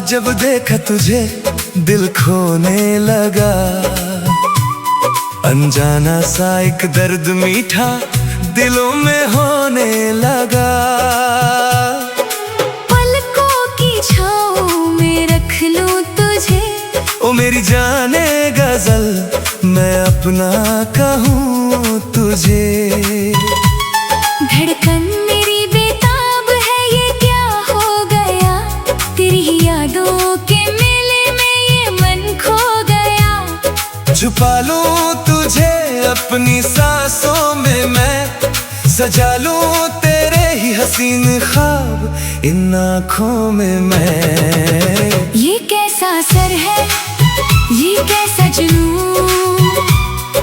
जब देखा तुझे दिल खोने लगा, अनजाना सा एक दर्द मीठा दिलों में होने लगा। पलकों की छाँव में रख लूं तुझे, ओ मेरी जाने गजल मैं अपना कहूँ तुझे। धड़कन मेरी बेताब है, ये क्या हो गया, तेरी यादों के मेले में ये मन खो गया। छुपा लूं तुझे अपनी सांसों में मैं, सजा लूं तेरे ही हसीन ख्वाब इन आँखों में मैं। ये कैसा सर है, ये कैसा जुनून,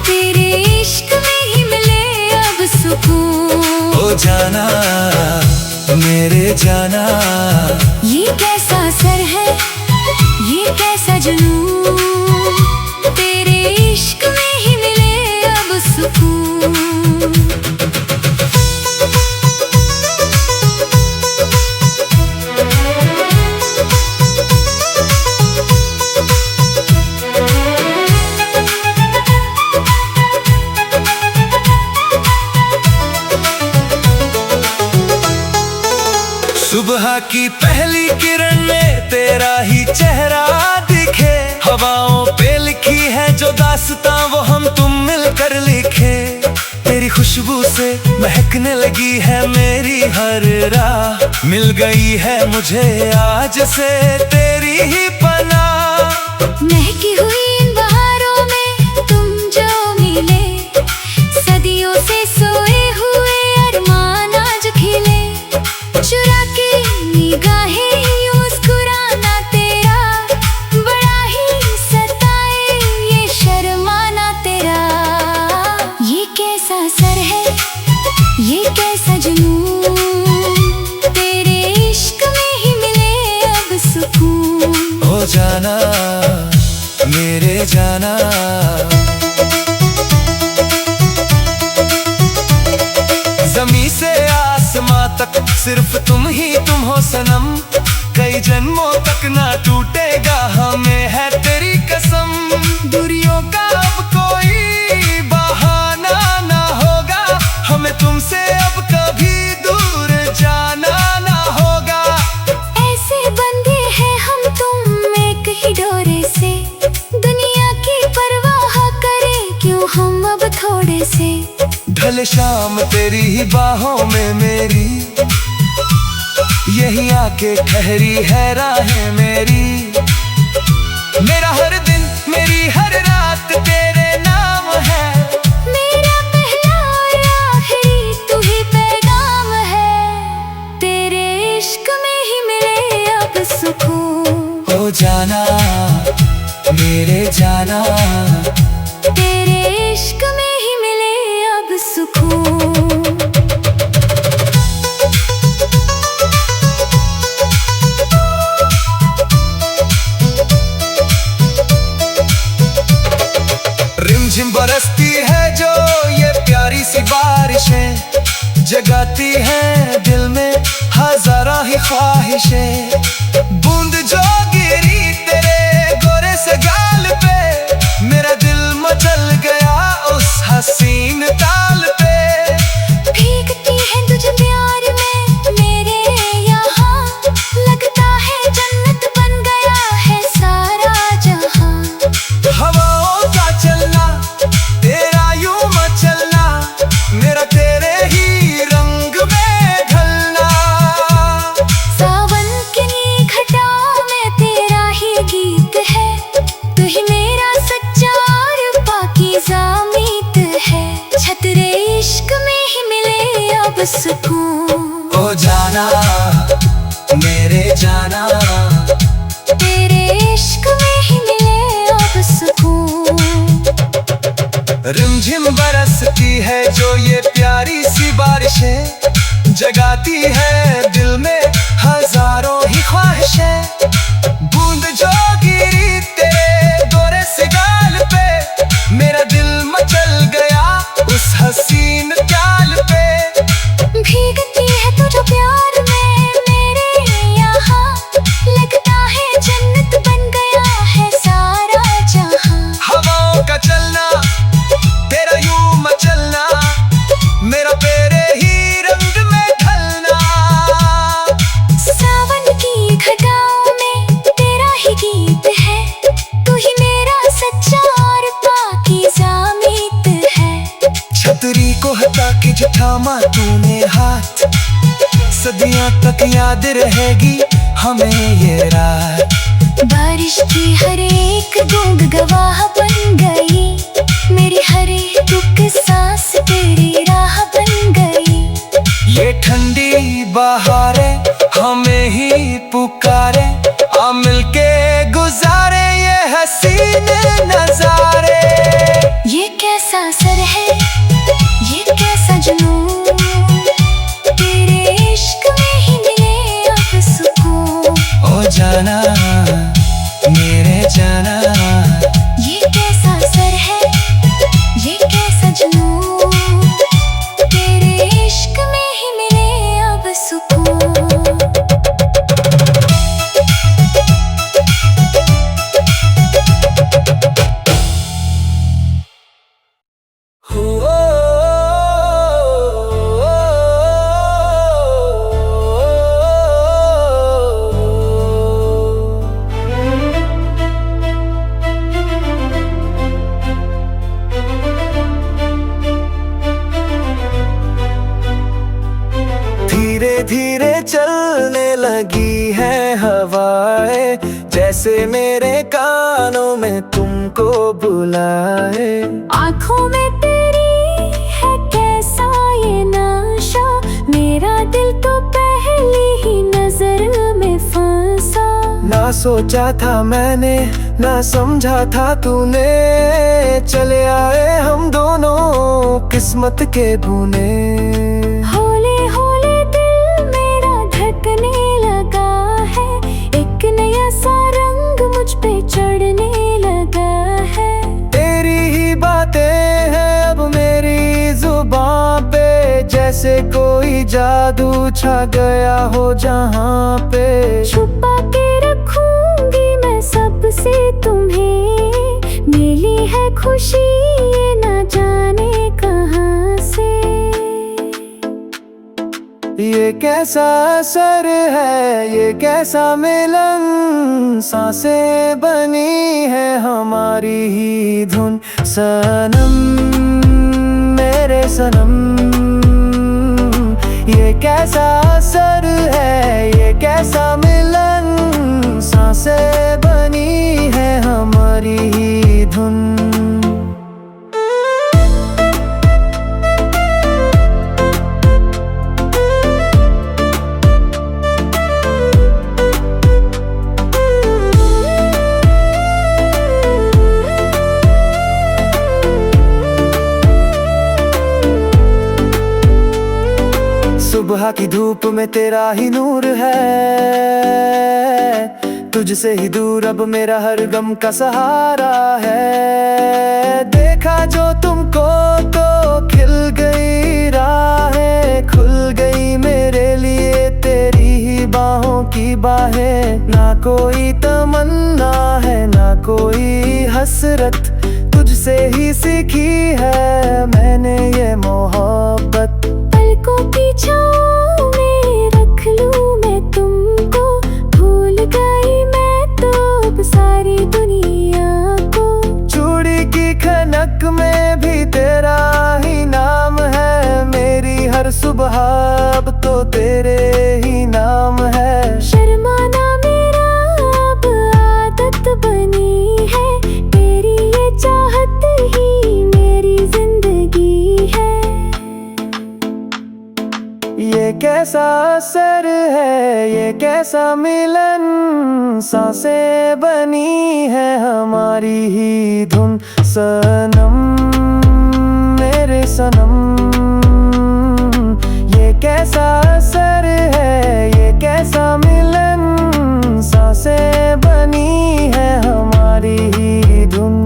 तेरे इश्क में ही मिले अब सुकून। ओ जाना मेरे जाना, ये कैसा सर है, ये कैसा जुनून, तेरे इश्क में ही मिले अब सुकून। सुबह की पहली किरण में तेरा ही चेहरा दिखे, हवाओं पे लिखी है जो दास्तां वो हम तुम मिलकर लिखे। तेरी खुशबू से महकने लगी है मेरी हर राह, मिल गई है मुझे आज से तेरी ही पनाह। महकी हुई इन बहारों में तुम जो मिले, सदियों से सोए हुए अरमान आज खिले। चुरा के निगाहें मुस्कुराना तेरा, बड़ा ही सताए ये शर्माना तेरा। ये कैसा सर है, ये कैसा जुनून, तेरे इश्क में ही मिले अब सुकून। हो जाना मेरे जाना, ज़मीं से आसमां तक सिर्फ तुम ही तुम हो सनम। कई जन्मों तक ना टूटेगा हमें है तेरी कसम। दूरियों का अब कोई बहाना ना होगा, हमें तुमसे अब कभी दूर जाना ना होगा। ऐसे बंधे हैं हम तुम एक ही डोरे से, दुनिया की परवाह करे क्यों हम अब थोड़े से। ढले शाम तेरी ही बाहों में मेरी, यही आके ठहरी है राहें मेरी। मेरा हर दिन मेरी हर रात तेरे नाम है, मेरा पहला और आखिरी तू ही पैगाम है। तेरे इश्क में ही मिले अब सुकून। हो जाना मेरे जाना, तेरे इश्क में ही मिले अब सुकून। रिमझिम बरसती है जो ये प्यारी सी बारिशें, जगाती हैं दिल में हजारों ही ख्वाहिशें। बूंद जो गिरी तेरे गोरे से गाल पे, मेरा दिल मचल गया उस हसीन ताल पे। भीगती है तुझे प्यार में मेरे यहाँ, लगता है जन्नत बन गया है सारा जहाँ। हवाओं का चलना तेरा यूं मचलना, मेरा तेरे ही रंग में ढलना। सावन की घटाओं में तेरा ही गीत है, तू ही मेरा सच्चा और पाकीज़ा मीत है। छतरे इश्क में ही मिले अब सुकून। ओ जाना मेरे जाना, तेरे इश्क में ही मिले अब सुकून। रिमझिम बरसती है जो ये प्यारी सी बारिशें, जगाती है दिल में हजारों ही ख्वाहिशें। बूंद जो गिरी तेरे गोरे से गाल पे, मेरा दिल मचल गया उस हसीन चाल पे। भीगती है तुझे प्यार में मेरे यहाँ, लगता है जन्नत बीच थामा तूने हाथ, सदियों तक याद रहेगी हमें ये रात। बारिश की हर एक बूंद गवाह बन गई, मेरी हर एक सांस तेरी राह बन गई। ये ठंडी बहारें हमें ही पुकारे, आ मिलके गुजारे ये हसीन नजारे। ये कैसा असर है, ये कैसा जुनून, तेरे इश्क में ही मिले अब सुकून। ओ जाना मेरे जाना, ये कैसा असर है, ये कैसा जुनून, तेरे इश्क में ही मिले अब सुकून। धीरे धीरे चलने लगी है हवाएं, जैसे मेरे कानों में तुमको बुलाए। आँखों में तेरी है कैसा ये नशा, मेरा दिल तो पहली ही नजर में फंसा। ना सोचा था मैंने, ना समझा था तूने, चले आए हम दोनों किस्मत के बुने। हौले हौले दिल मेरा धड़कने लगा है, एक नया सा रंग मुझ पे चढ़ने लगा है। तेरी ही बातें हैं अब मेरी जुबान पे, जैसे कोई जादू छा गया हो जहाँ पे। छुपा के रखूंगी मैं सबसे तुम्हें, मिली है खुशी ये न जाने कहाँ से। ये कैसा असर है, ये कैसा मिलन, सांसें बनी है हमारी ही धुन। सनम मेरे सनम, ये कैसा असर है, ये कैसा मिलन, सांसें बनी है हमारी ही धुन। सुबह की धूप में तेरा ही नूर है, तुझसे ही दूर अब मेरा हर गम का सहारा है। देखा जो तुमको तो खिल गई राहें, खुल गई मेरे लिए तेरी ही बाहों की बाहें। ना कोई तमन्ना है ना कोई हसरत, तुझसे ही सीखी है मैंने ये मोहब्बत। पलकों की छाँव में रख लूं मैं तुमको, भूल गई मैं तो अब सारी दुनिया को। चूड़ी की खनक में भी तेरा ही नाम है, मेरी हर सुबह अब तो तेरे ही नाम है। शर्माना मेरा अब आदत बनी है, तेरी ये चाहत ही मेरी जिंदगी है। ये कैसा असर है, ये कैसा मिलन, सांसें बनी है हमारी ही धुन। सनम मेरे सनम, ये कैसा असर है, ये कैसा मिलन, सांसें बनी है हमारी ही धुन।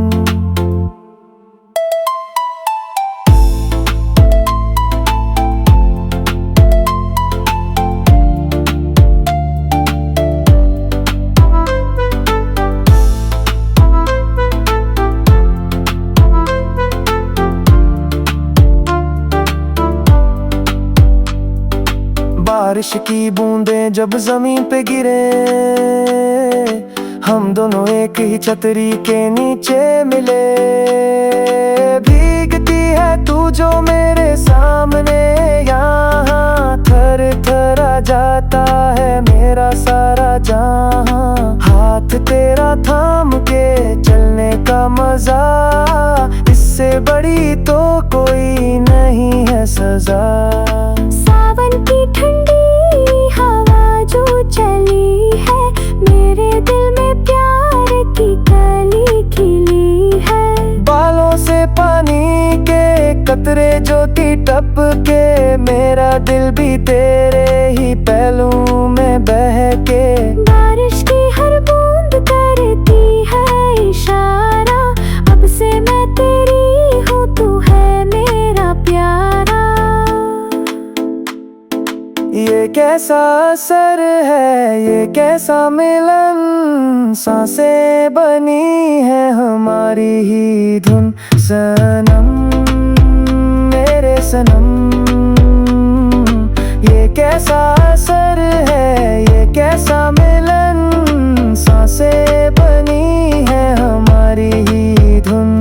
बारिश की बूंदें जब जमीन पे गिरे, हम दोनों एक ही छतरी के नीचे मिले। भीगती है तू जो मेरे सामने, सामने यहाँ थर थरा जाता है मेरा सारा जहां। हाथ तेरा थाम के चलने का मजा, इससे बड़ी तो कोई नहीं है सजा। सावन की ठंडी हवा जो चली है, मेरे दिल में प्यार की कली खिली है। बालों से पानी के कतरे जो टप के, मेरा दिल भी तेरे ही पहलू में बहके। बारिश की हर बूंद करती है इशारा, अब से मैं तेरी हूँ, तू है मेरा प्यारा। ये कैसा असर है, ये कैसा मिलन, सांसें बनी है हमारी ही धुन। सनम मेरे सनम, ये कैसा असर है, ये कैसा मिलन, सांसें बनी है हमारी ही धुन।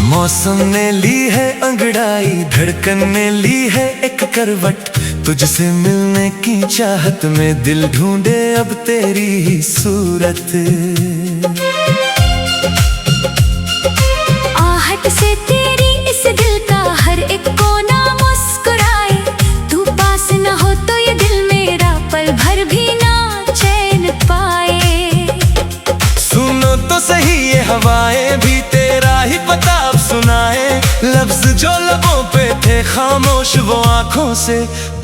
मौसम ने ली है अंगड़ाई, धड़कन ने ली है एक करवट। तुझसे मिलने की चाहत में दिल ढूंढे अब तेरी ही सूरत। आहट से तेरी इस दिल का हर एक कोना मुस्कुराए, तू पास न हो तो ये दिल मेरा पल भर भी ना चैन पाए। सुनो तो सही ये हवाएं भी तेरा ही पता अब सुनाए। लफ्ज जो लबों पे थे खामोश, वो आंखों से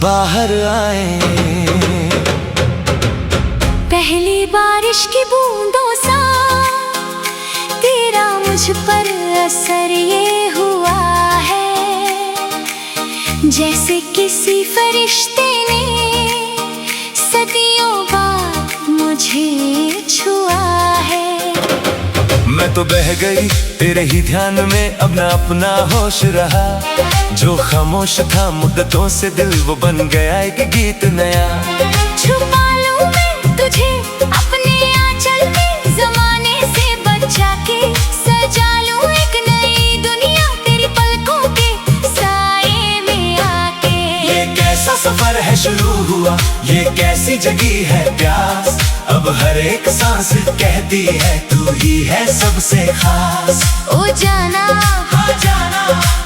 बाहर आए। पहली बारिश की बूंदों सा तेरा मुझ पर असर ये हुआ है, जैसे किसी फरिश्ते ने सदियों बाद मुझे छुआ है। मैं तो बह गई तेरे ही ध्यान में, अब ना अपना होश रहा। जो खामोश था मुद्दतों से दिल, वो बन गया एक गीत नया। छुपा लूं मैं तुझे अपने आंचल में, जमाने से बचा के सजा लूं एक नई दुनिया तेरी पलकों के साए में आके। ये कैसा सफर है शुरू हुआ, ये कैसी जगी है प्यास। अब हर एक सांस कहती है तू ही है सबसे खास। ओ जाना हाँ जाना,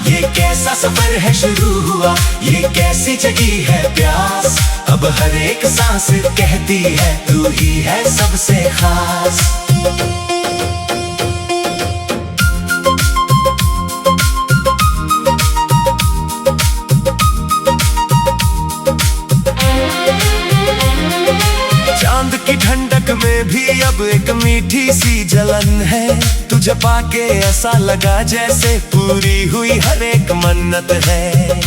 ये कैसा सफर है शुरू हुआ, ये कैसी जगी है प्यास। अब हर एक सांस कहती है तू ही है सबसे खास। चांद की ठंडक में भी अब एक मीठी सी जलन है। तुझे पाके ऐसा लगा जैसे पूरी हुई हर एक मन्नत है।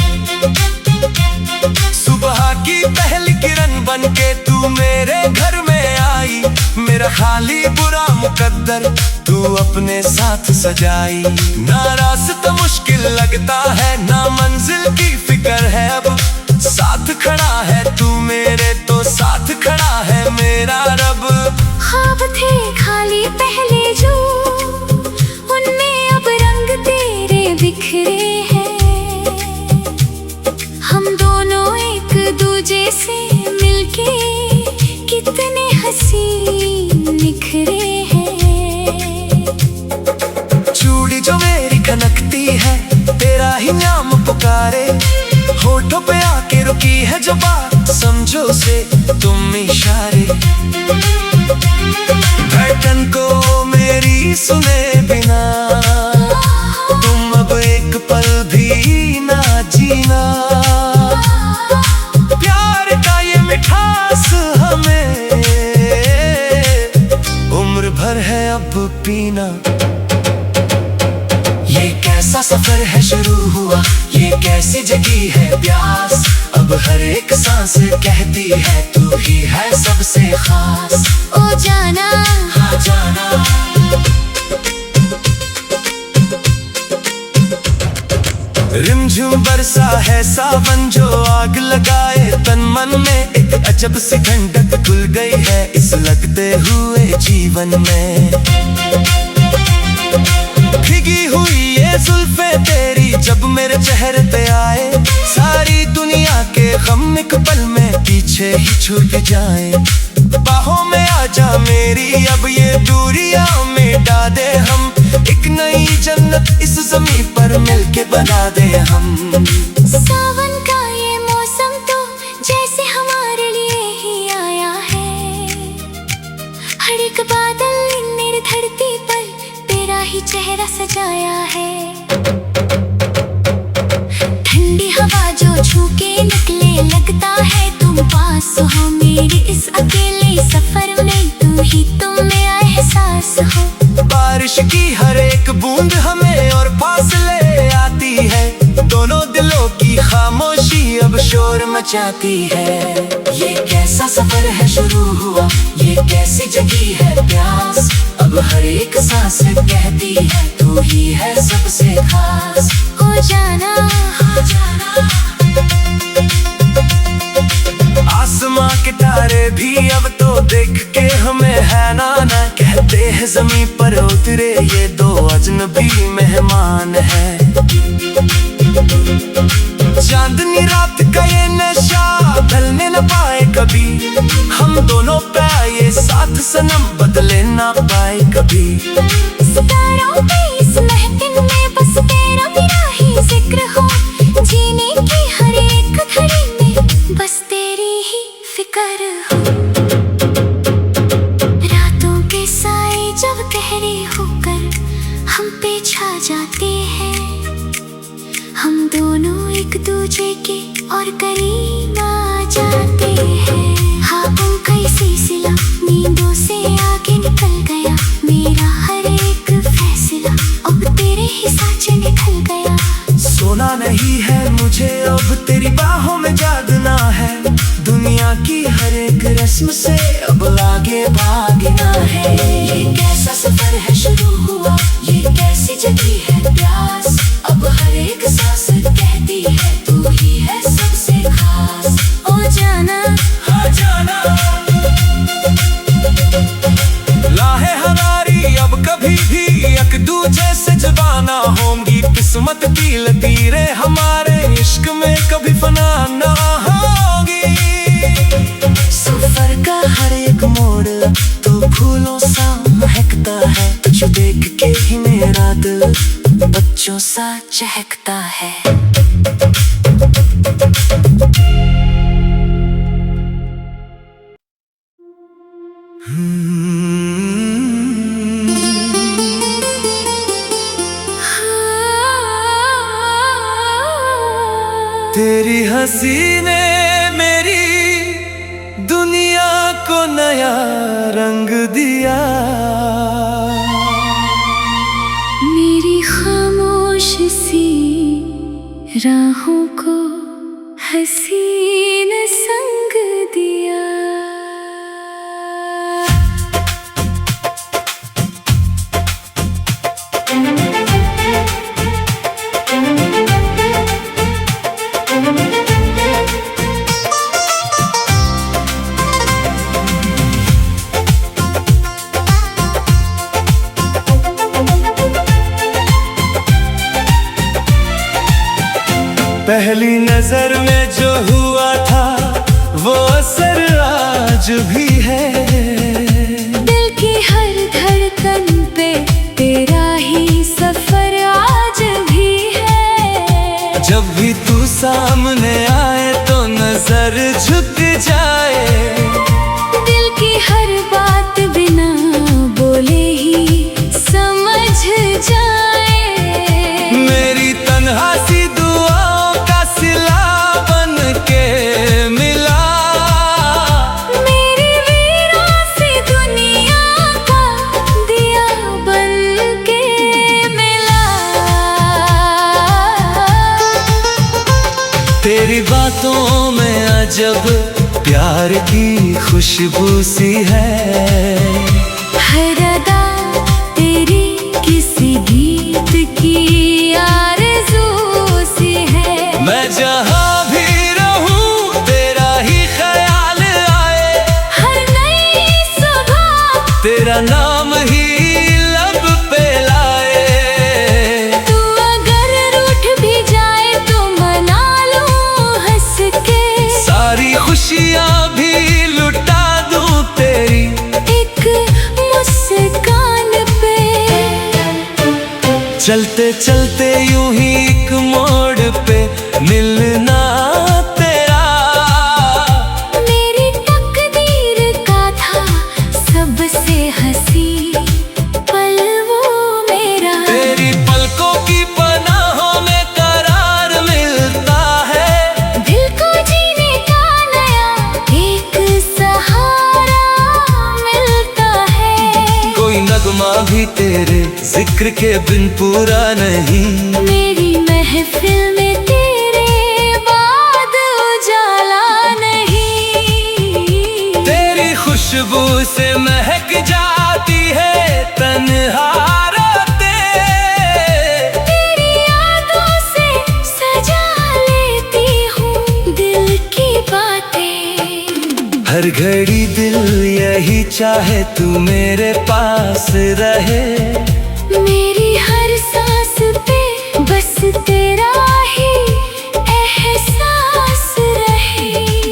सुबह की पहली किरण बनके तू मेरे घर में आई, मेरा खाली बुरा मुकद्दर तू अपने साथ सजाई। ना रास्ता मुश्किल लगता है, ना मंजिल की फिक्र है। अब साथ खड़ा है तू मेरे, तो साथ खड़ा है मेरा रब। ख्वाब थे खाली पहले जो, उनमें अब रंग तेरे बिखरे हैं। हम दोनों एक दूजे से मिलके कितने हसीन निखरे हैं। चूड़ी जो मेरी खनकती है तेरा ही नाम पुकारे, होठों पे आके रुकी है जो बात समझो से तुम इशारे, धड़कन को मेरी सुने बिना तुम अब एक पल भी ना जीना। प्यार का ये मिठास हमें उम्र भर है अब पीना। ये कैसा सफर है शुरू हुआ, ये कैसी जगी है प्यास, अब हर एक सांस कहती है तू ही है सबसे खास। ओ जाना हाँ जाना, रिमझिम बरसा है सावन जो आग लगाए तन मन में, एक अजब सी ठंडक घुल गई है इस लगते हुए जीवन में। भीगी हुई ये जुल्फे तेरी जब मेरे चेहरे पे आए, सारी दुनिया के गम एक पल में पीछे ही छूट जाए। बाहों में आजा मेरी अब ये दूरियां मिटा दे हम, एक नई जन्नत इस जमीन पर मिलके बना दे हम। सावन का ये मौसम तो जैसे हमारे लिए ही आया है, हर एक बादल मेरी धरती पर तेरा ही चेहरा सजाया है। ठंडी हवा जो छू के निकले लगता है तुम पास हो, मेरे इस अकेले सफर में तू ही तुम मेरा एहसास हो। बारिश की हर एक बूंद हमें और फासले आती है, दोनों दिलों की खामोशी अब शोर मचाती है। ये कैसा सफर है शुरू हुआ, ये कैसी जगी है प्यास, अब हर एक सांस कहती है तू ही है सबसे खास। हो जाना हो जाना, आसमां के तारे भी अब तो देख के हमें हैरान है, कहते हैं जमीन पर उतरे ये दो अजनबी मेहमान है। चांदनी रात का ये नशा ढलने न पाए कभी, हम दोनों पे ये साथ सनम बदले ना पाए कभी। सितारों पे इस महफिल में बस तेरा मेरा ही जिक्र हो, जीने की हर एक घड़ी में बस तेरी ही फिक्र हो। रातों के साए जब गहरे होकर हम पे छा जाते हैं, हम दोनों एक दूजे के और करीब आ जाते हैं। ख्वाबों का ये सिलसिला नींदों से आगे निकल गया, मेरा हर एक फैसला अब तेरे ही साथ निकल गया। सोना नहीं है मुझे अब तेरी बाहों में जागना है, दुनिया की हर एक रस्म से अब आगे भागना है। ये कैसा सफर है शुरू हुआ, ये कैसी जगी है प्यास, अब हर एक सांस कहती है तू ही है सबसे खास। ओ जाना हाँ जाना, लाहे हमारी अब कभी भी एक दूजे से जुदा ना होंगी, किस्मत की लकीरें हमारे इश्क में कभी फना ना होगी। सफर का हर एक मोड़ तो फूलों सा महकता है, तुझे देख के ही मेरा दिल बच्चों सा चहकता है। तेरी हंसी ने मेरी दुनिया को नया रंग दिया, मेरी खामोश सी राहों को हसीन संग दिया। पहली नजर में जो हुआ था वो असर आज भी है, दिल की हर धड़कन पे तेरा ही सफर आज भी है। जब भी तू सामने आए तो नजर झुक जाए। दिल की हर बात बिना बोले ही समझ जाए। मेरी तन्हा सी दुआओं का सिला बन के मिला। मेरी वीरान सी दुनिया का दिया बन के मिला। तेरी बातों में अजब प्यार की खुशबू सी है। हर अदा तेरी किसी गीत की आरज़ू सी है। मैं जहाँ भी रहूं तेरा ही ख्याल आए। हर नई सुबह तेरा नाम ही लब पे लाए। तू अगर रूठ भी जाए तो मना लूं हंस के। सारी खुशियाँ भी लुटा दूं तेरी एक मुस्कान पे। चलते चलते यूं ही एक मोड़ पे मिलना तेरा। मेरी तकदीर का था सबसे हंसी पल वो मेरा। तेरी पलकों की पनाहों में करार मिलता है। दिल को जीने का नया एक सहारा मिलता है। कोई नगमा भी तेरे जिक्र के बिन पूरा नहीं। मेरी महफिल में तेरे बाद उजाला नहीं। तेरी खुशबू से महक जाती है तन्हारते। तेरी यादों से सजा लेती हूँ दिल की बातें। हर घड़ी दिल यही चाहे तू मेरे पास रहे। मेरी हर सांस पे बस तेरा ही एहसास रहे।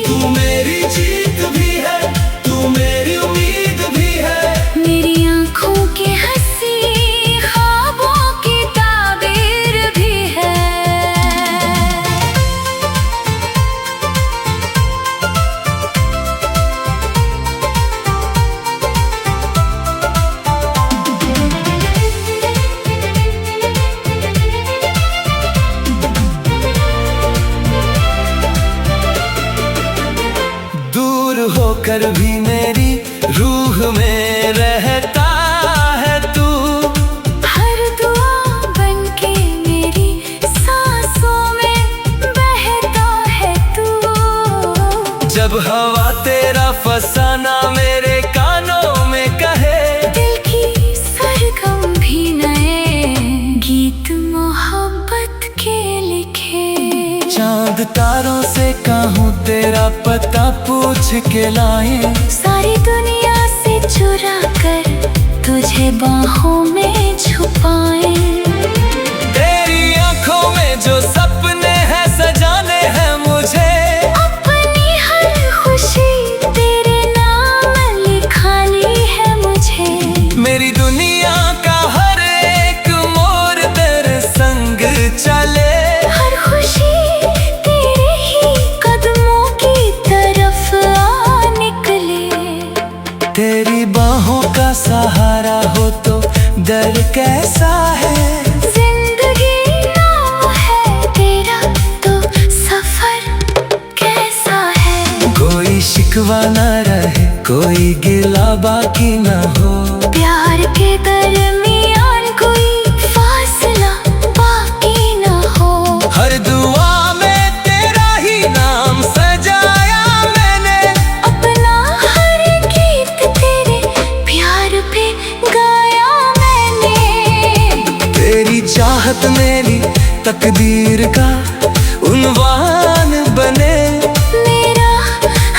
तू मेरी जीत भी है, तू मेरी उम्मीद भी है। मेरी आँखों की हंसी ख्वाबों की ताबीर भी है। दूर होकर भी मेरी रूह में रहता है तू। हर दुआ बन के मेरी सांसों में बहता है तू। जब हवा तेरा फसाना मेरे कानों में कहे। दिल की सरगम भी नए गीत मोहब्बत के लिखे। चांद तारों से कहूँ तेरा पता पूछ के लाए। सारी दुनिया से चुरा कर तुझे बाहों में छुपाए। तेरी आंखों में जो सपने हैं सजाने हैं मुझे। अपनी हर खुशी तेरे नाम लिखानी है मुझे। मेरी दुनिया का हर एक मोड़ तेरे संग चले। हर खुशी तेरे ही कदमों की तरफ आ निकले। तेरी बाहों का सहारा हो तो डर कैसा है। जिंदगी नाम है तेरा तो सफर कैसा है। कोई शिकवा न रहे, कोई गिला बाकी न हो। प्यार के दरमियान कोई फासला बाकी न हो। हर दुआ में तेरा ही नाम सजाया मैंने। अपना हर गीत तेरे प्यार पे गाया मैंने। तेरी चाहत मेरी तकदीर का उन्वान बने। मेरा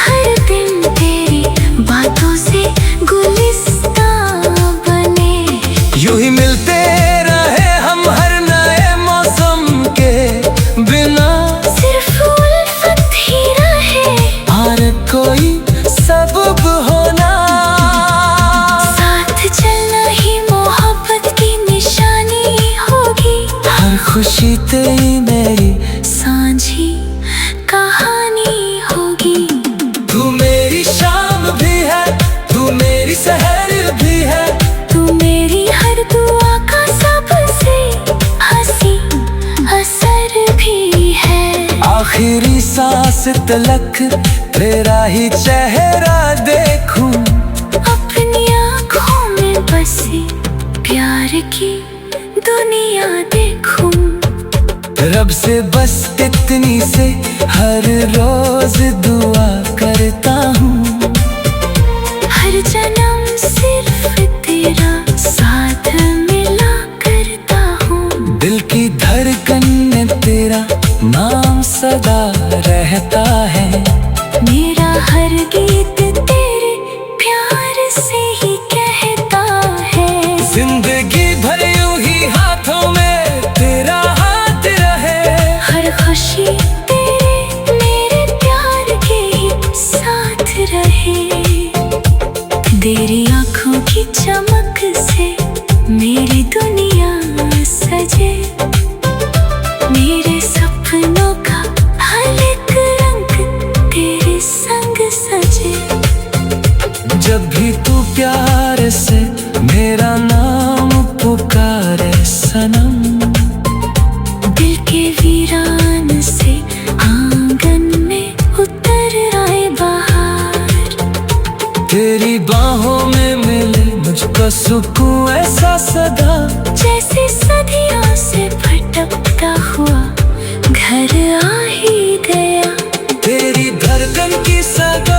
हर दिन तेरी बातों से गुलिस्तां बने। यूं ही मिलते रहे हम हर नए मौसम के बिना। सिर्फ उल्फत ही रहे और कोई सबब होना। साथ चलना ही मोहब्बत की निशानी होगी। हर खुशी तेरी मेरी सांझी कहानी हो। सांस तलक तेरा ही चेहरा देखूं। अपनी आँखों में बसी प्यार की दुनिया देखूं। रब से बस इतनी से हर रोज दुआ करता हूँ। हर जन्म सिर्फ तेरा साथ मिला करता हूँ। दिल की धड़कन में तेरा नाम सदा रहता है। मेरा हर गीत तेरे प्यार से ही कहता है। जिंदगी भर यूं ही हाथों में तेरा हाथ रहे। हर खुशी तेरे मेरे प्यार के ही साथ रहे। तेरी आँखों की चमक से मेरी दुनिया सजे। मेरे सपनों का हर एक रंग तेरे संग सजे। जब भी तू प्यार से मेरा नाम पुकारे सनम। दिल के वीरान से आंगन में उतर आए बाहर। तेरी बाहों में मिले मुझको सुकून ऐसा सदा। जैसे सदियों से भटकता हुआ घर आ ही गया। तेरी धड़कन की सदा।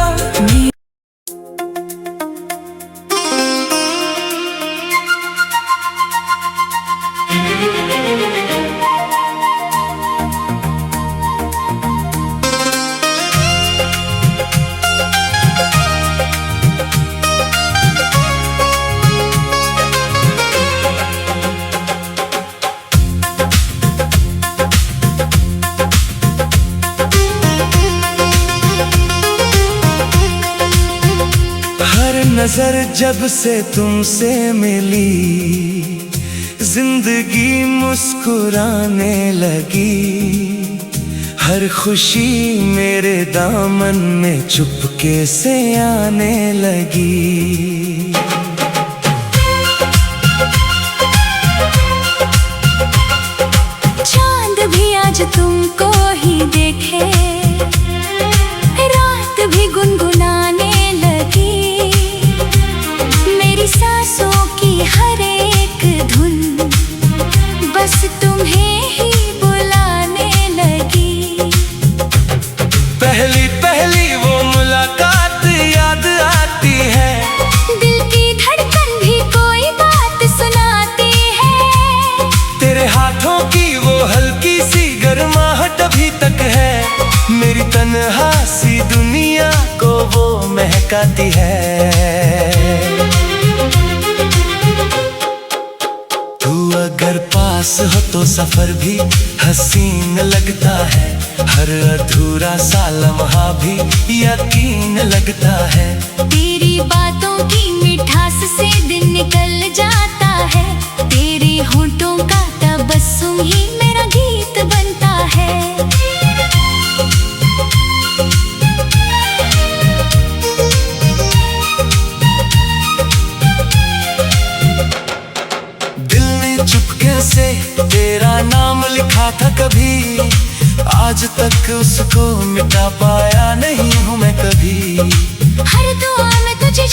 नजर जब से तुमसे मिली जिंदगी मुस्कुराने लगी। हर खुशी मेरे दामन में चुपके से आने लगी। चांद भी आज तुमको ही देखे। रात भी गुनगुनाने लगी। मेरी सांसों की हर एक धुन बस तुम्हें ही बुलाने लगी। पहली पहली वो मुलाकात याद आती है। दिल की धड़कन भी कोई बात सुनाती है। तेरे हाथों की वो हल्की सी गर्माहट अभी तक है। मेरी तन्हा सी दुनिया को वो महकाती है। तू अगर पास हो तो सफर भी हसीन लगता है। हर अधूरा सा लम्हा भी यकीन लगता है। तेरी बातों की मिठास से दिन निकल जाता है। तेरे होठों का तबस्सुम ही मेरा गीत बनता है। दिल ने चुपके से तेरा नाम लिखा था कभी। आज तक उसको मिटा पाया नहीं हूँ मैं कभी। हर दुआ में तुझे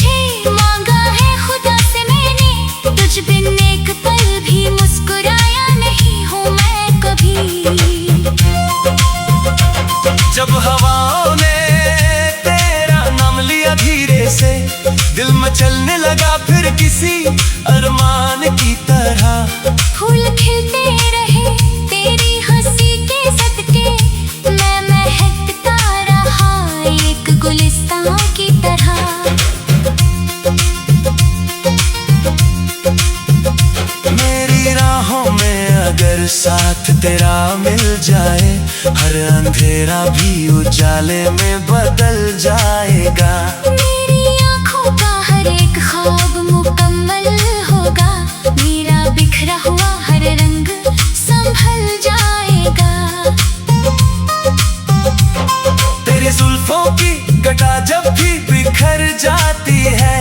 मांगा है खुदा से मैंने। तुझ बिन एक पल भी मुस्कुराया नहीं हूँ मैं कभी। जब हवाओं ने तेरा नाम लिया धीरे से। दिल में चलने लगा फिर किसी अरमान की तरह। फूल खिलते रहे तेरी हंसी के सदके। मैं महकता रहा एक गुलिस्तान की तरह। मेरी राहों में अगर साथ तेरा मिल जाए। हर अंधेरा भी उजाले में बदल जाएगा। मेरी आँखों का हर एक ख्वाब मुकम्मल होगा। मेरा बिखरा हुआ हर रंग संभल जाएगा। तेरी जुल्फों की घटा जब भी बिखर जाती है।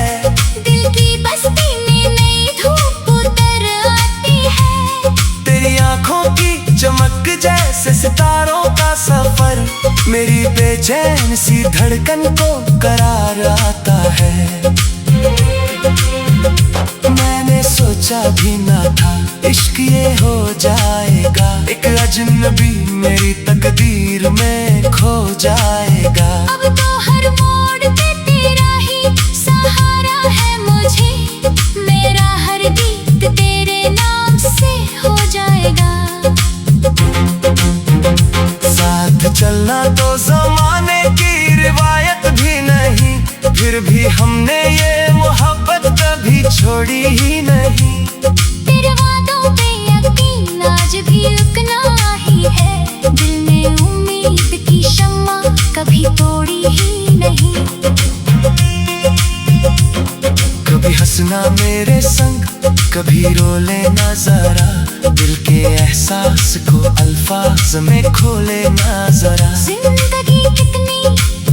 दिल की बस्ती में नई धूप उतर आती है। तेरी आंखों की चमक जैसे सितारों का सफर मेरी बेचैन सी धड़कन को करार आता है। मैंने सोचा भी ना था इश्क ये हो जाएगा, एक अजनबी मेरी तकदीर में खो जाएगा। अब तो हर मोड़ पे तेरा ही सहारा है मुझे, मेरा हर गीत तेरे नाम से हो जाएगा। साथ चलना तो जमाने की रिवायत भी नहीं, फिर भी हमने ये मोहब्बत कभी छोड़ी ही नहीं। तेरे वादों पे यकीन आज भी रुकना ही है, दिल में उम्मीद की शम्मा कभी तोड़ी ही नहीं। कभी हंसना मेरे संग, कभी रो लेना जरा, दिल के एहसास को अल्फाज में खो लेना जरा। जिंदगी कितनी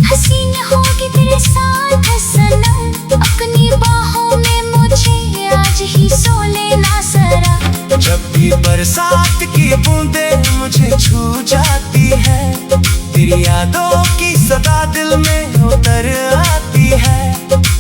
हसीन होगी तेरे साथ सनम, अपनी बाहों में मुझे आज ही सो लेना जरा। जब भी बरसात की बूंदें मुझे छू जाती है, तेरी यादों की सदा दिल में उतर आती है।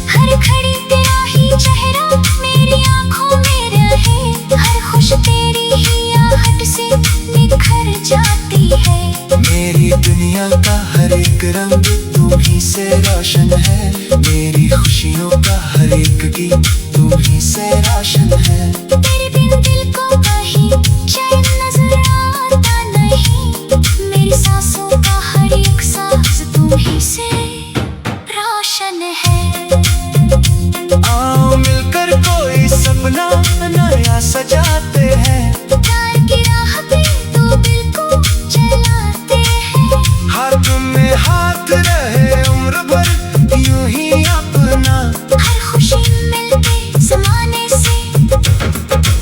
हर घड़ी तेरा ही चेहरा मेरी आंखों में रहे, हर खुश तेरी ही आहट से निखर जाती है। मेरी दुनिया का हर एक रंग तू ही से रोशन है, मेरी खुशियों का हर एक गीत तू ही से रोशन है। तेरे बिन दिल को कहीं चैन नजर आता नहीं, मेरी सांसों का हर एक सांस तू ही से रोशन है। आओ मिलकर कोई सपना नया सजाते हैं, प्यार की राह पे दो दिल को चलाते हैं। हाथ में हाथ रहे उम्र भर यूं ही अपना, हर खुशी मिलते जमाने से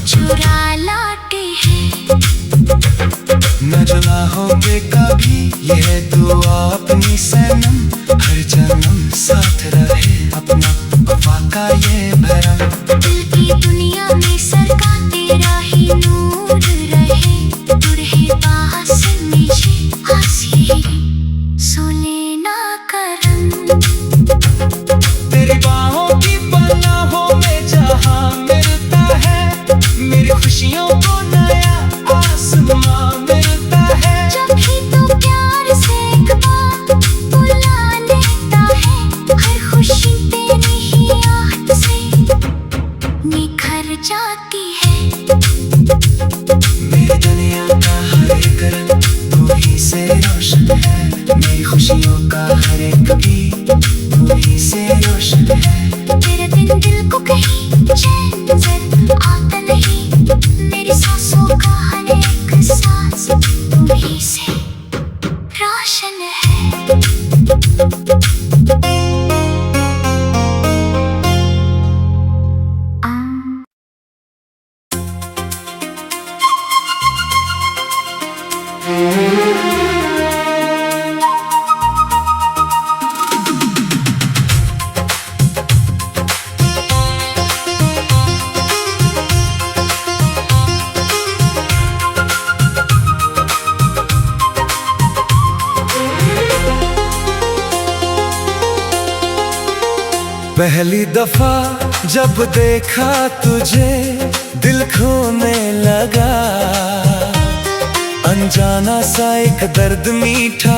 चुरा लाते हैं। न जला हो कभी यह दुआ अपनी सनम, हर जन्म साथ रहे अपना वफा का ये भरम। दिल की दुनिया में सरका तेरा ही नूर रहे, तू रहे पास मुझे आज ही सो लेना करम। तेरी बाहों की पनाहों में जहां मिलता है, मेरी खुशियों को नया आसमां मिलता है। जब भी तू प्यार से एक बार बुला लेता है, हर खुशी तेरी ही आहट से निखर जाती है। मेरी दुनिया का हर एक रंग तू ही से रोशन है, मेरी खुशियों का हर एक गीत तू ही से रोशन है। तेरे बिन दिल को कहीं चैन नजर आता नहीं, मेरी सांसों का हर एक सांस तू ही से रोशन है। पहली दफा जब देखा तुझे दिल खोने लगा, अनजाना सा एक दर्द मीठा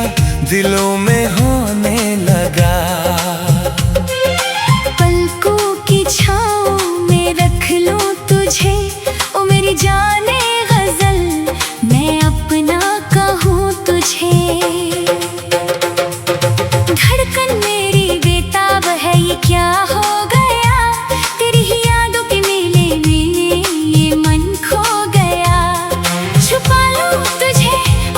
दिलों में होने लगा। पलकों की छाँव में रख लूं तुझे, ओ मेरी जाने गजल मैं अपना कहूँ तुझे। धड़कन मेरी बेताब है ये क्या हो गया, तेरी ही यादों के मेले में ये मन खो गया। छुपा लूं तुझे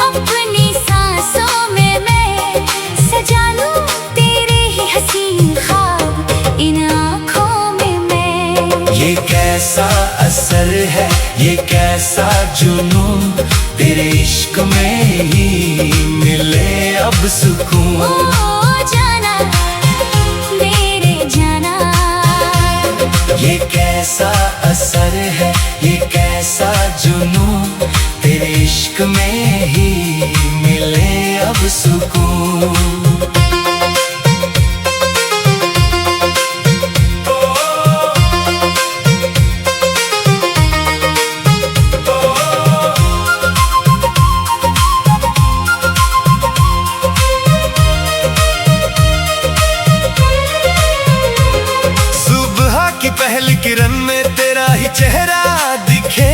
अपनी सांसों में मैं, सजा लूं तेरे ही हसीन ख्वाब इन आँखों में मैं। ये कैसा असर है, ये कैसा जुनून, तेरे इश्क में ही मिले अब सुकून। ओ जाना मेरे जाना, ये कैसा असर है, ये कैसा जुनून, तेरे इश्क में ही मिले अब सुकून। पहली किरण में तेरा ही चेहरा दिखे,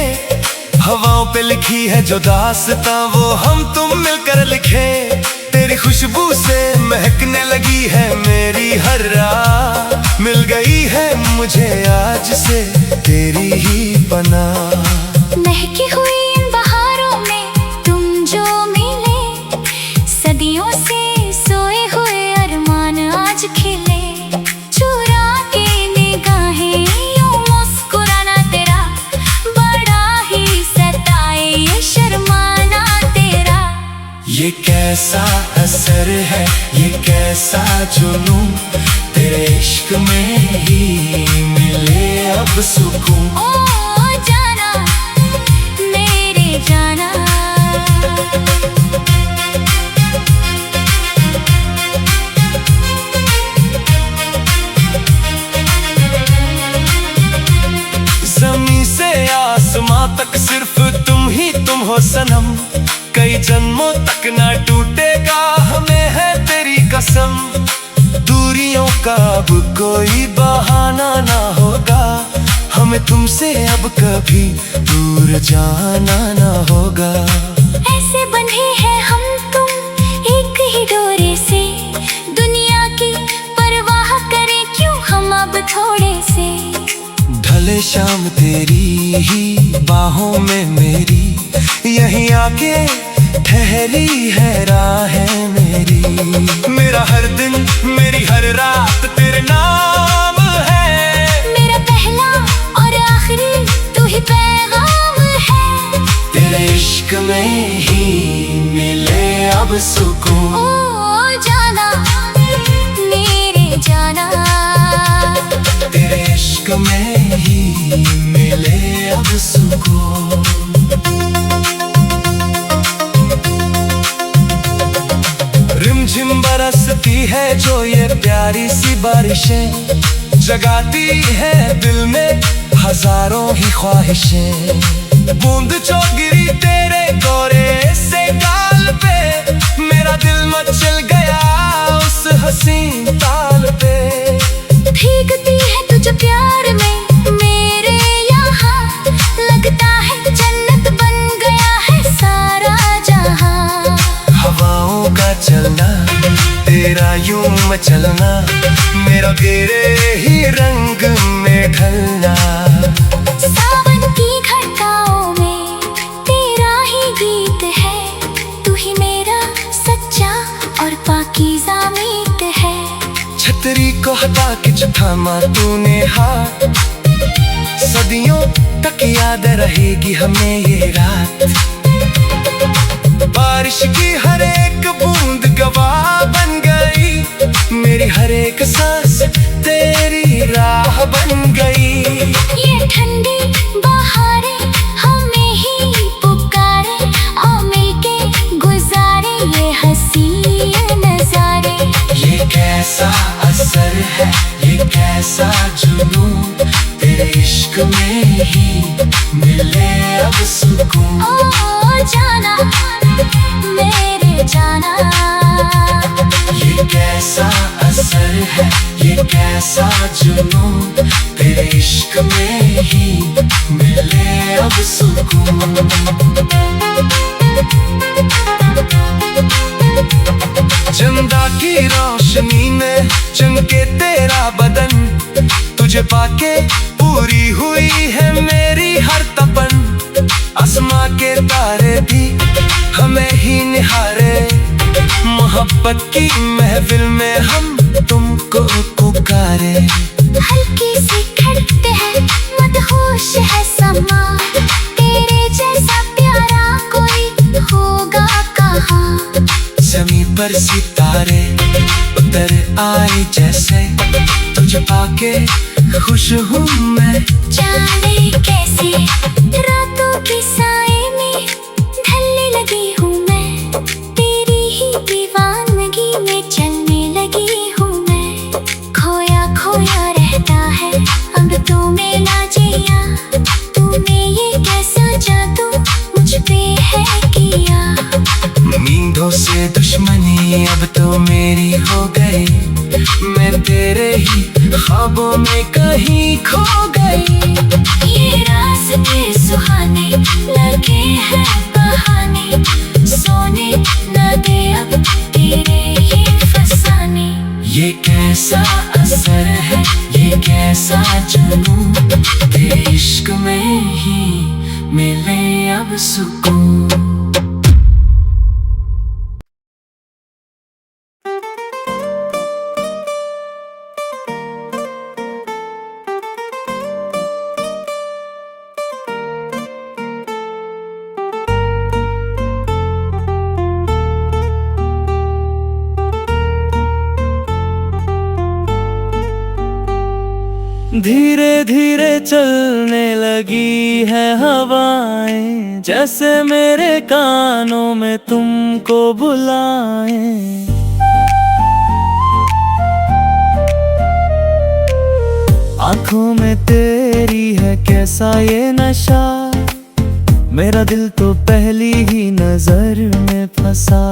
हवाओं पे लिखी है जो दास्तां वो हम तुम मिलकर लिखे। तेरी खुशबू से महकने लगी है मेरी हर रात, मिल गई है मुझे आज से तेरी ही पनाह। महकी हुई इन बहारों में तुम जो मिले, सदियों से सोए हुए अरमान आज खिले। ये कैसा असर है, ये कैसा जुनून, तेरे इश्क में ही मिले अब सुकून। ओ जाना मेरे जाना, ज़मीं से आसमां तक सिर्फ तुम ही तुम हो सनम, कई जन्मों तक ना टूटेगा हमें है तेरी कसम। दूरियों का अब कोई बहाना ना होगा, हमें तुमसे अब कभी दूर जाना ना होगा। ऐसे बंधे हैं हम तुम एक ही डोरे से, दुनिया की परवाह करें क्यों हम अब थोड़े से। ढले शाम तेरी ही बाहों में मेरी, यहीं आके ठहरी है राहें मेरी। मेरा हर दिन मेरी हर रात तेरे नाम है, मेरा पहला और आखिरी तू ही पैगाम है। तेरे इश्क में ही मिले अब सुकून। ओ जाना मेरे जाना, तेरे इश्क में ही मिले अब सुकून। रिमझिम बरसती है जो ये प्यारी सी बारिशें, जगाती है दिल में हजारों ही ख्वाहिशें। बूंद जो गिरी तेरे गोरे से गाल पे, मेरा दिल मचल गया उस हसीन ताल पे। भीगती है तुझे प्यार में मेरे यहाँ, लगता है जन्नत बन गया है सारा जहाँ। हवाओं का चलना तेरा यूं मचलना, मेरा तेरे ही रंग में ढलना। सावन की घटाओं में तेरा ही गीत है, तू ही मेरा सच्चा और पाकीज़ा मीत है। छतरी को हटा के जो थामा तूने हाथ, सदियों तक याद रहेगी हमें ये रात। बारिश की हर एक बूंद गवाह बन गई, मेरी हर एक सांस तेरी राह बन गई। ये ठंडी बहारें हमें ही पुकारे, आओ मिलके गुजारे ये हसीन नजारे। ये कैसा असर है, ये कैसा जुनून, तेरे इश्क में ही मिले अब सुकून। ओ जाना मेरे जाना, ये कैसा असर है, ये कैसा जुनून, तेरे इश्क में ही मिले अब सुकून। चंदा की रोशनी में चमके तेरा बदन, तुझे पाके पूरी हुई है मेरी हर तपन। आसमां के तारे भी हमें ही निहारे, मोहब्बत की महफिल में हम तुमको पुकारे। हल्की सी खड़ते हैं मदहोश है समा, तेरे जैसा प्यारा कोई होगा कहाँ। ज़मीं पर सितारे उतर आए जैसे, तुझे पाके खुश हूँ मैं। जाने कैसे रातों के साए में ढलने लगी हूँ मैं, तेरी ही तुझसे दुश्मनी अब तो मेरी हो गई, मैं तेरे ही ख्वाबों में कहीं खो गई। ये रास्ते सुहाने लगे हैं बहाने, सोने न दे अब तेरे ही फसाने। ये कैसा असर है, ये कैसा जुनून, तेरे इश्क में ही मिले अब सुकून। धीरे धीरे चलने लगी है हवाएं, जैसे मेरे कानों में तुमको बुलाएं। आंखों में तेरी है कैसा ये नशा, मेरा दिल तो पहली ही नजर में फंसा।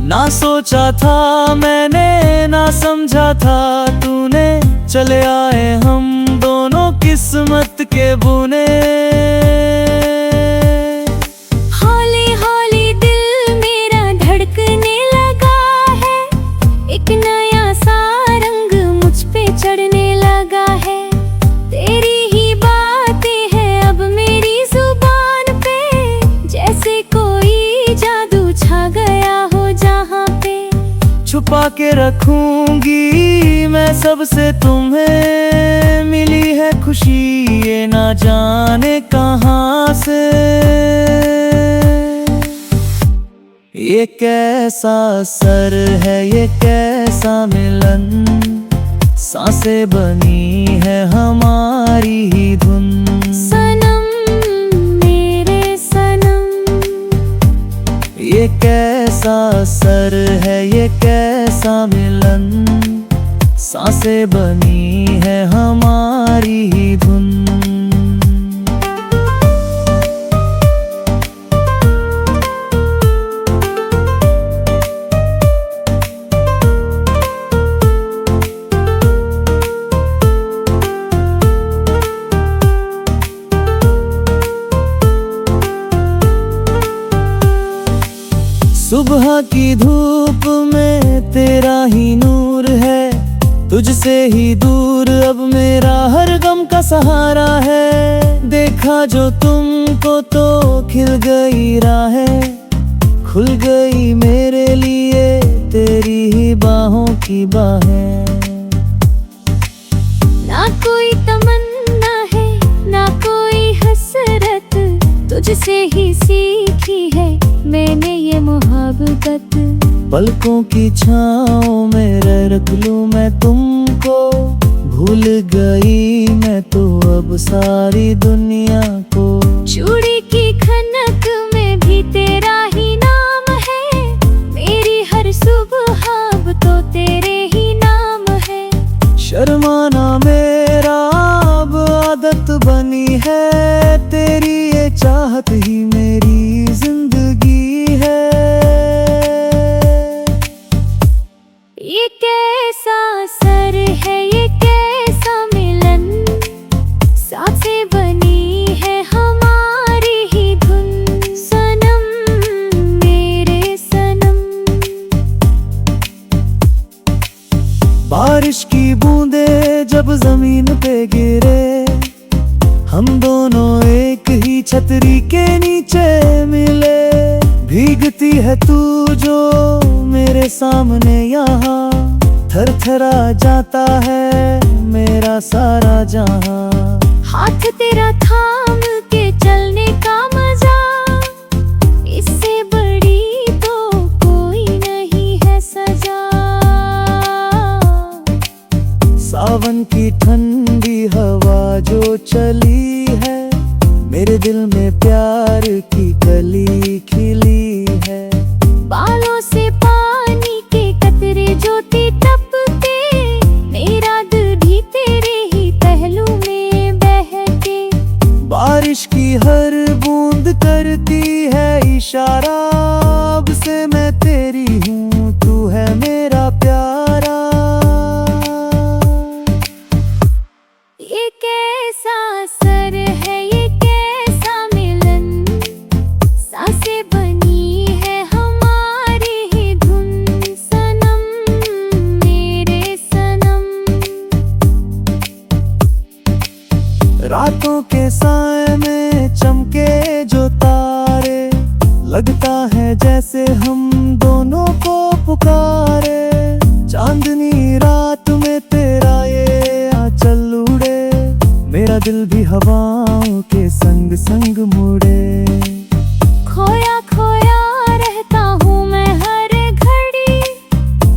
ना सोचा था मैंने, ना समझा था तूने, चले आए हम दोनों किस्मत के बुने। हौली हौली दिल मेरा धड़कने लगा है, एक नया सा रंग मुझ पे चढ़ने लगा है। तेरी ही बातें हैं अब मेरी जुबान पे, जैसे कोई जादू छा गया हो जहाँ पे। छुपा के रखूंगी मैं सबसे तुम्हें, मिली है खुशी ये ना जाने कहाँ से। ये कैसा असर है, ये कैसा मिलन, सांसें बनी है हमारी ही धुन। सनम मेरे सनम, ये कैसा असर है, ये कैसा मिलन, सांसें बनी है हमारी ही धुन। सुबह की धूप में तेरा ही नूर है, तुझसे ही दूर अब मेरा हर गम का सहारा है। देखा जो तुमको तो खिल गई राहें, खुल गई मेरे लिए तेरी ही बाहों की बाहें। ना कोई तमन्ना है ना कोई हसरत, तुझसे ही सीखी है मैंने ये मोहब्बत। पलकों की छाँव में रख लूं मैं तुमको, भूल गई मैं तो अब सारी दुनिया को। चूड़ी की खनक में भी तेरा ही नाम है, मेरी हर सुबह अब तो तेरे ही नाम है। शर्माना मेरा अब आदत बनी है, तेरी ये चाहत ही मेरी जिंदगी है। ये कैसा असर है, ये कैसा मिलन, सांसें बनी है हमारी ही धुन। सनम मेरे सनम, बारिश की बूंदें जब जमीन पे गिरे, हम दोनों एक ही छतरी के नीचे मिले। भीगती है तू जो मेरे सामने यहाँ, थरथरा जाता है मेरा सारा जहाँ। हाथ तेरा थाम के चलने का मजा, इससे बड़ी तो कोई नहीं है सजा। सावन की ठंडी हवा जो चली है, मेरे दिल में प्यार की कली खिली है। बालों से पानी के कतरे जो टपके, मेरा दिल भी तेरे ही पहलू में बहके। बारिश की हर बूंद करती है इशारा, अब से मैं तेरी हूँ, तू है मेरा प्यारा। ये कैसा असर है, ये कैसा मिलन, सांसें बनी है हमारी ही धुन। सनम मेरे सनम, रातों के साए में चमके जो तारे, लगता है जैसे हम दोनों को पुकारे। चांदनी रात में तेरा ये आंचल उड़े, मेरा दिल भी हवाओं के संग संग मुड़े। खोया खोया रहता हूँ मैं हर घड़ी,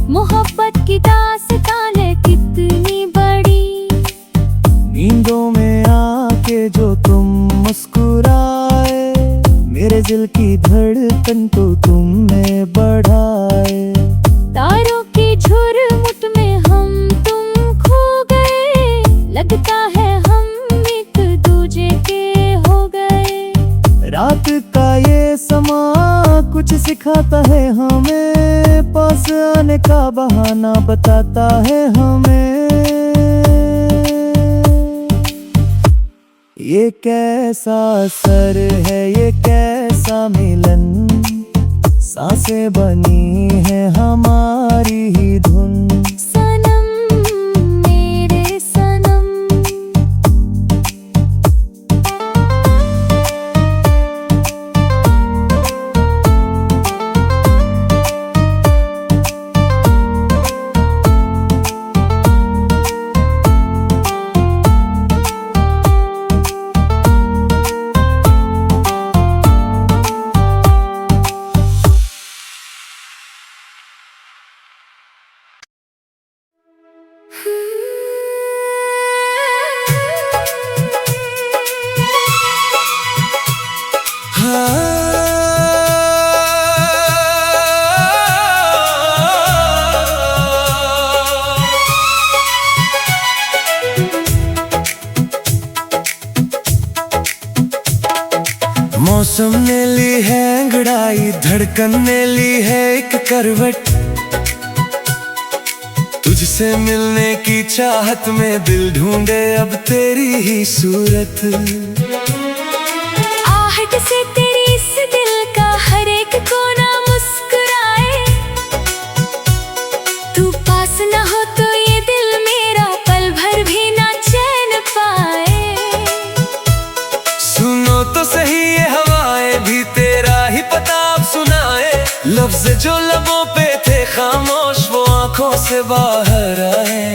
मोहब्बत की दास्तान है कितनी बड़ी। नींदों में आके जो तुम मुस्कुराए, मेरे दिल की धड़कन को तुमने बढ़ाए। तारों की झुरमुट में हम तुम खो गए, लगता है हम एक दूजे के हो गए। रात का ये समा कुछ सिखाता है हमें, पास आने का बहाना बताता है हमें। ये कैसा असर है, ये कैसा मिलन, सांसें बनी है हमारी ही धुन। सनम मेरे सनम, मौसम ने ली है अंगड़ाई, धड़कन ने ली है एक करवट। तुझसे मिलने की चाहत में दिल ढूंढे अब तेरी ही सूरत। आहट से तेरी इस दिल का हर एक कोना मुस्कुराए। तू पास न हो तो ये दिल मेरा पल भर भी ना चैन पाए। सुनो तो सही ये हवाएं भी तेरा ही पता अब सुनाए। लफ्ज जो लबों पे थे खामोश वो आंखों से बाहर आए।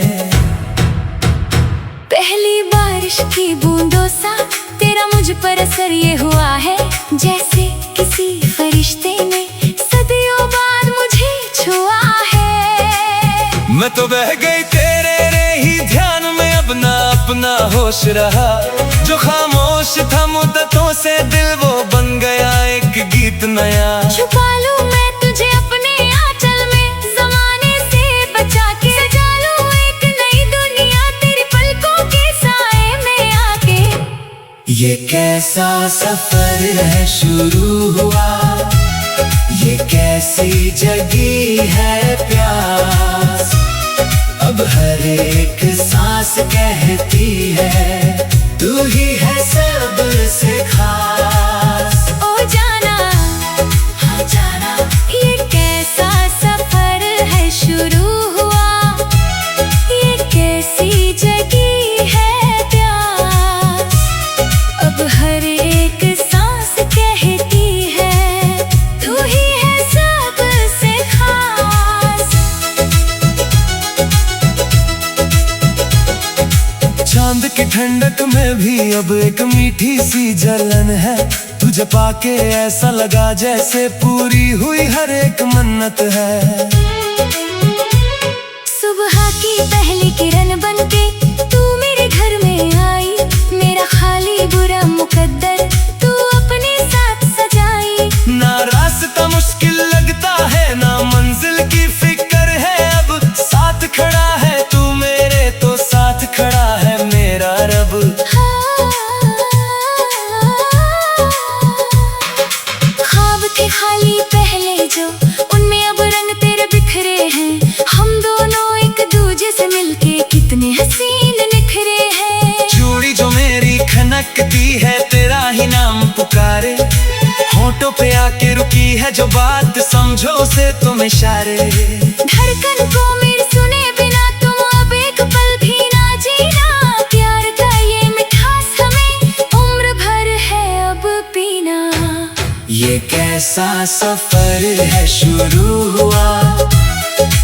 पहली बारिश की बूंदों सा तेरा मुझ पर असर ये हुआ है, जैसे किसी फरिश्ते ने सदियों बाद मुझे छुआ है। मैं तो बह गई तेरे रे ही ध्यान में, अब ना अपना होश रहा। जो खामोश था मुद्दतों से दिल वो बन गया एक गीत नया। छुपा लूं मैं तुझे अपने आंचल में, जमाने से बचा के सजा लूं एक नई दुनिया तेरी पलकों के साए में आके। ये कैसा सफर है शुरू हुआ, ये कैसी जगी है प्यास। अब हर एक सांस कहती है तू ही है सबसे खास। ओ जाना हाँ जाना, ये कैसा सफर है शुरू हुआ, ये कैसी जगी है प्यास। अब हर एक सांस कहती है तू ही है सबसे खास। चांद की ठंडक में भी अब एक मीठी सी जलन है। तुझे पाके ऐसा लगा जैसे पूरी हुई हर एक मन्नत है। सुबह की पहली किरण बनके तू मेरे घर में आई, मेरा खाली बुरा मुकद्दर तू अपने साथ सजाई। ना रास्ता मुश्किल लगता है ना मंजिल की फिक्र है, अब साथ खड़ा है तू मेरे तो साथ खड़ा है मेरा रब। ख्वाब थे खाली पहले जो, उनमें महकती है तेरा ही नाम पुकारे, होठों पे आके रुकी है जो बात समझो उसे तुम इशारे। धड़कन को मेरे सुने बिना तुम अब एक पल भी ना जीना, प्यार का ये मिठास हमें उम्र भर है अब पीना। ये कैसा सफर है शुरू हुआ,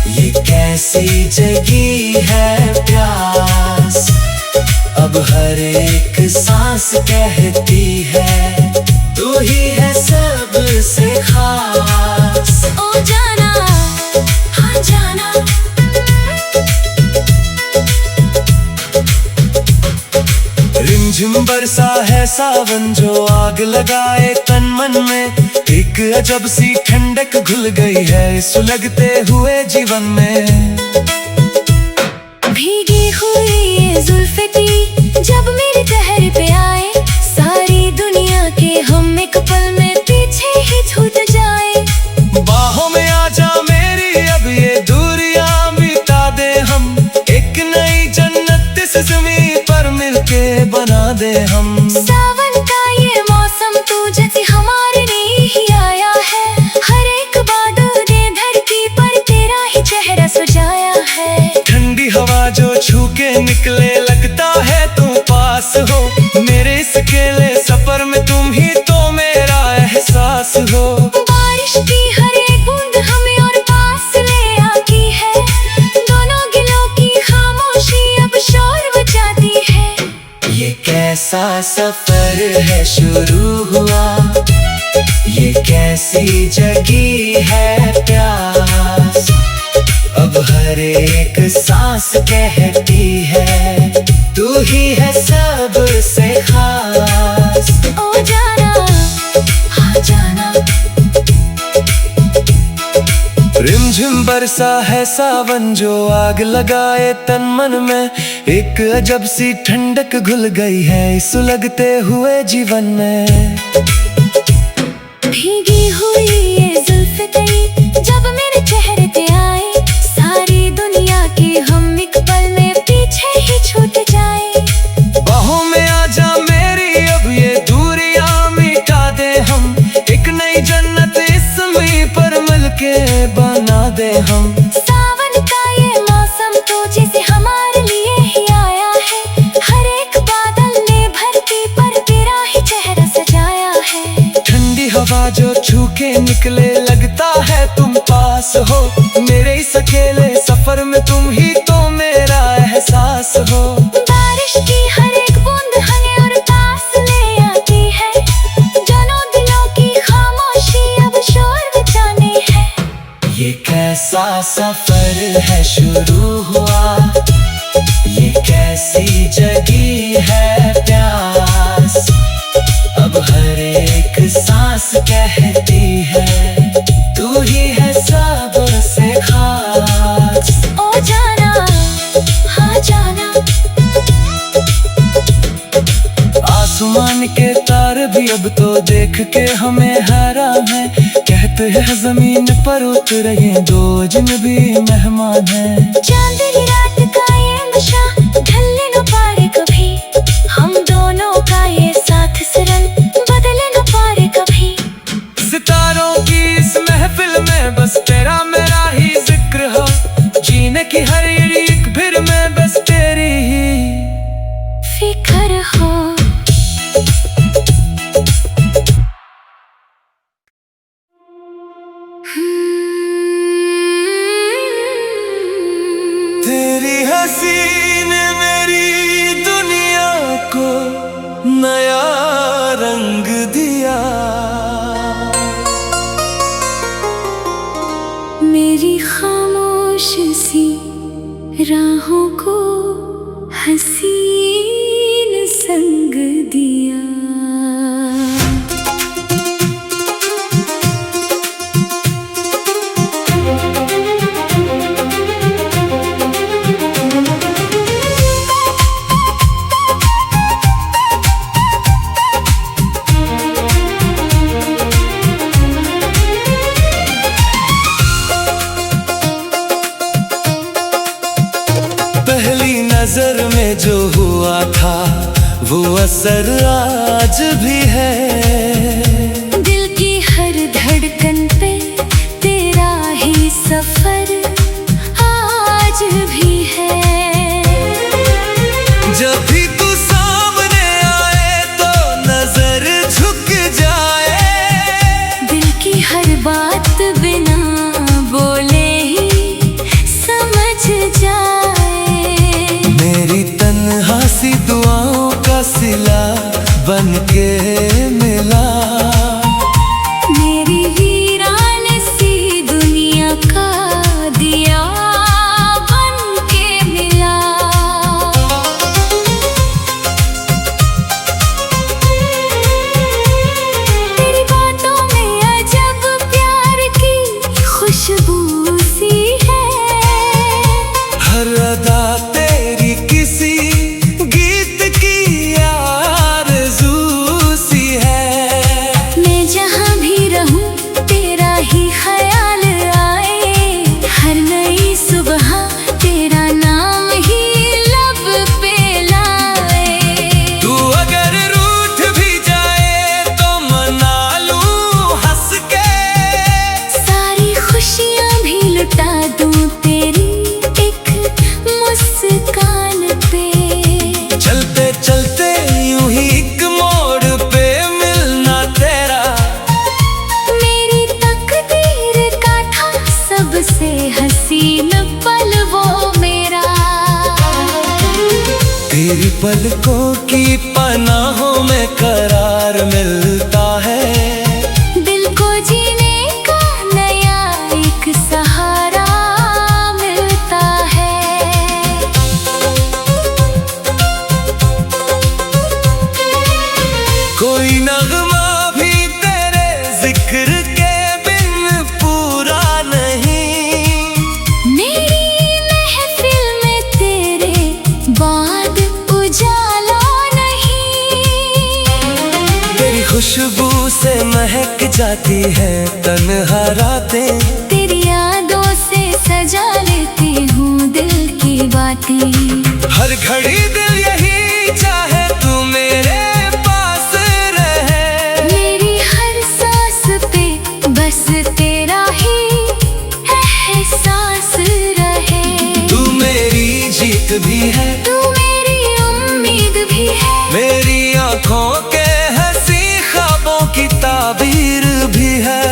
ये कैसी जगी है प्यास, अब हर एक सांस कहती है तू ही है सबसे खास। ओ जाना हाँ जाना, रिमझिम बरसा है सावन जो आग लगाए तन मन में, एक अजब सी ठंडक घुल गई है सुलगते हुए जीवन में। भीगी हुई ये जुल्फे तेरी जब मेरे चेहरे पे आए, सारी दुनिया के हम एक पल में पीछे ही छूट जाए। बाहों में आजा मेरी अब ये दूरियां मिटा दे हम, एक नई जन्नत इस ज़मीं पर मिलके बना दे हम। सावन का ये मौसम तू जैसे हमारे लिए ही आया है, हर एक बादल ने धरती पर तेरा ही चेहरा सजाया है। ठंडी हवा जो छू के निकले लगता है तुम पास हो, मेरे इस अकेले सफर में तुम ही तो मेरा एहसास हो। बारिश की हर एक बूंद हमें और पास ले आती है, दोनों गिलों की खामोशी अब शोर मचाती है। ये कैसा सफर है शुरू हुआ, ये कैसी जगी है प्यास, अब हर एक सांस कहती है तू ही है सबसे खास। ओ जाना हाँ जाना, रिमझिम बरसा है सावन जो आग लगाए तन मन में, एक अजब सी ठंडक घुल गई है सुलगते हुए जीवन में। भीगी हुई ये जुल्फे तेरी जब मेरे चेहरे पे आए, सारी दुनिया के हम एक पल में पीछे ही छूट जाए। बाहों में आजा मेरी अब ये दूरियां मिटा दे हम, एक नई जन्नत इस ज़मीं पर मिलके बना दे हम। सावन का ये मौसम तो जैसे हमारे लिए ही आया है, हर एक बादल ने धरती पर तेरा ही चेहरा सजाया है। ठंडी हवा जो छू के निकले लगता है तुम पास हो, मेरे इस अकेले सफर में तुम ही तो मेरा एहसास हो। बारिश की हर एक बूंद हमें और पास ले आती है, दोनों दिलों की खामोशी अब शोर मचानी है। ये कैसा सफर है शुरू हुआ, ये कैसी जगी है प्यास, अब हर एक सांस कहती है तू ही है सबसे खास। ओ जाना हाँ जाना, आसमान के तारे भी अब तो देख के हमें हैरान है, कहते हैं जमीन पर उतरे दो अजनबी मेहमान हैं। चांदनी रात का ये नशा ढलने न पारे कभी, हम दोनों का ये साथ सरल बदले न पारे कभी। सितारों की इस महफिल में बस तेरा मेरा ही जिक्र हो, जीने की हर एक फिर में बस तेरी ही फिक्र हो। तेरी हंसी ने मेरी दुनिया को नया रंग दिया, मेरी खामोश सी राहों को हसीन संग दिया। पहली नजर में जो हुआ असर आज भी है। दिल की हर धड़कन पे तेरा ही सफर आज भी है। जब भी तू सामने आए तो नजर झुक जाए, दिल की हर बात बिना बोले ही समझ जाए। मेरी तन्हा सी दुआओं का सिला बन के मिला, मेरी वीरान सी दुनिया का दिया बन के मिला। तेरी बातों में अजब प्यार की खुशबू सी है। हर अदा तेरी किसी गीत की आरज़ू सी है। मैं जहाँ भी रहूं तेरा ही ख्याल आए, हर नई सुबह तेरा नाम ही लब पे लाए। तू अगर रूठ भी जाए तो मना लूं हंस के, सारी खुशियाँ भी लुटा दूं तेरी एक मुस्कान पे। चलते चलते यूं ही एक मोड़ पे मिलना तेरा, मेरी तकदीर का था सबसे हसीन पल वो मेरा। तेरी पलकों की पनाहों में करार मिलता है। दिल को जीने का नया एक सहारा मिलता है। कोई नगमा भी तेरे जिक्र के बिन पूरा नहीं, मेरी महफिल में तेरे बाद उजाला नहीं। तेरी खुशबू से महक जाती है तन्हा रातें, तेरी यादों से सजा लेती हूँ दिल की बातें। हर घड़ी दिल यही चाहे तू मेरे पास रहे। मेरी हर सांस पे बस तेरा ही एहसास रहे। तू मेरी जीत भी है, तू मेरी उम्मीद भी है, मेरी आंखों के हंसी ख्वाबों की ताबीर भी है।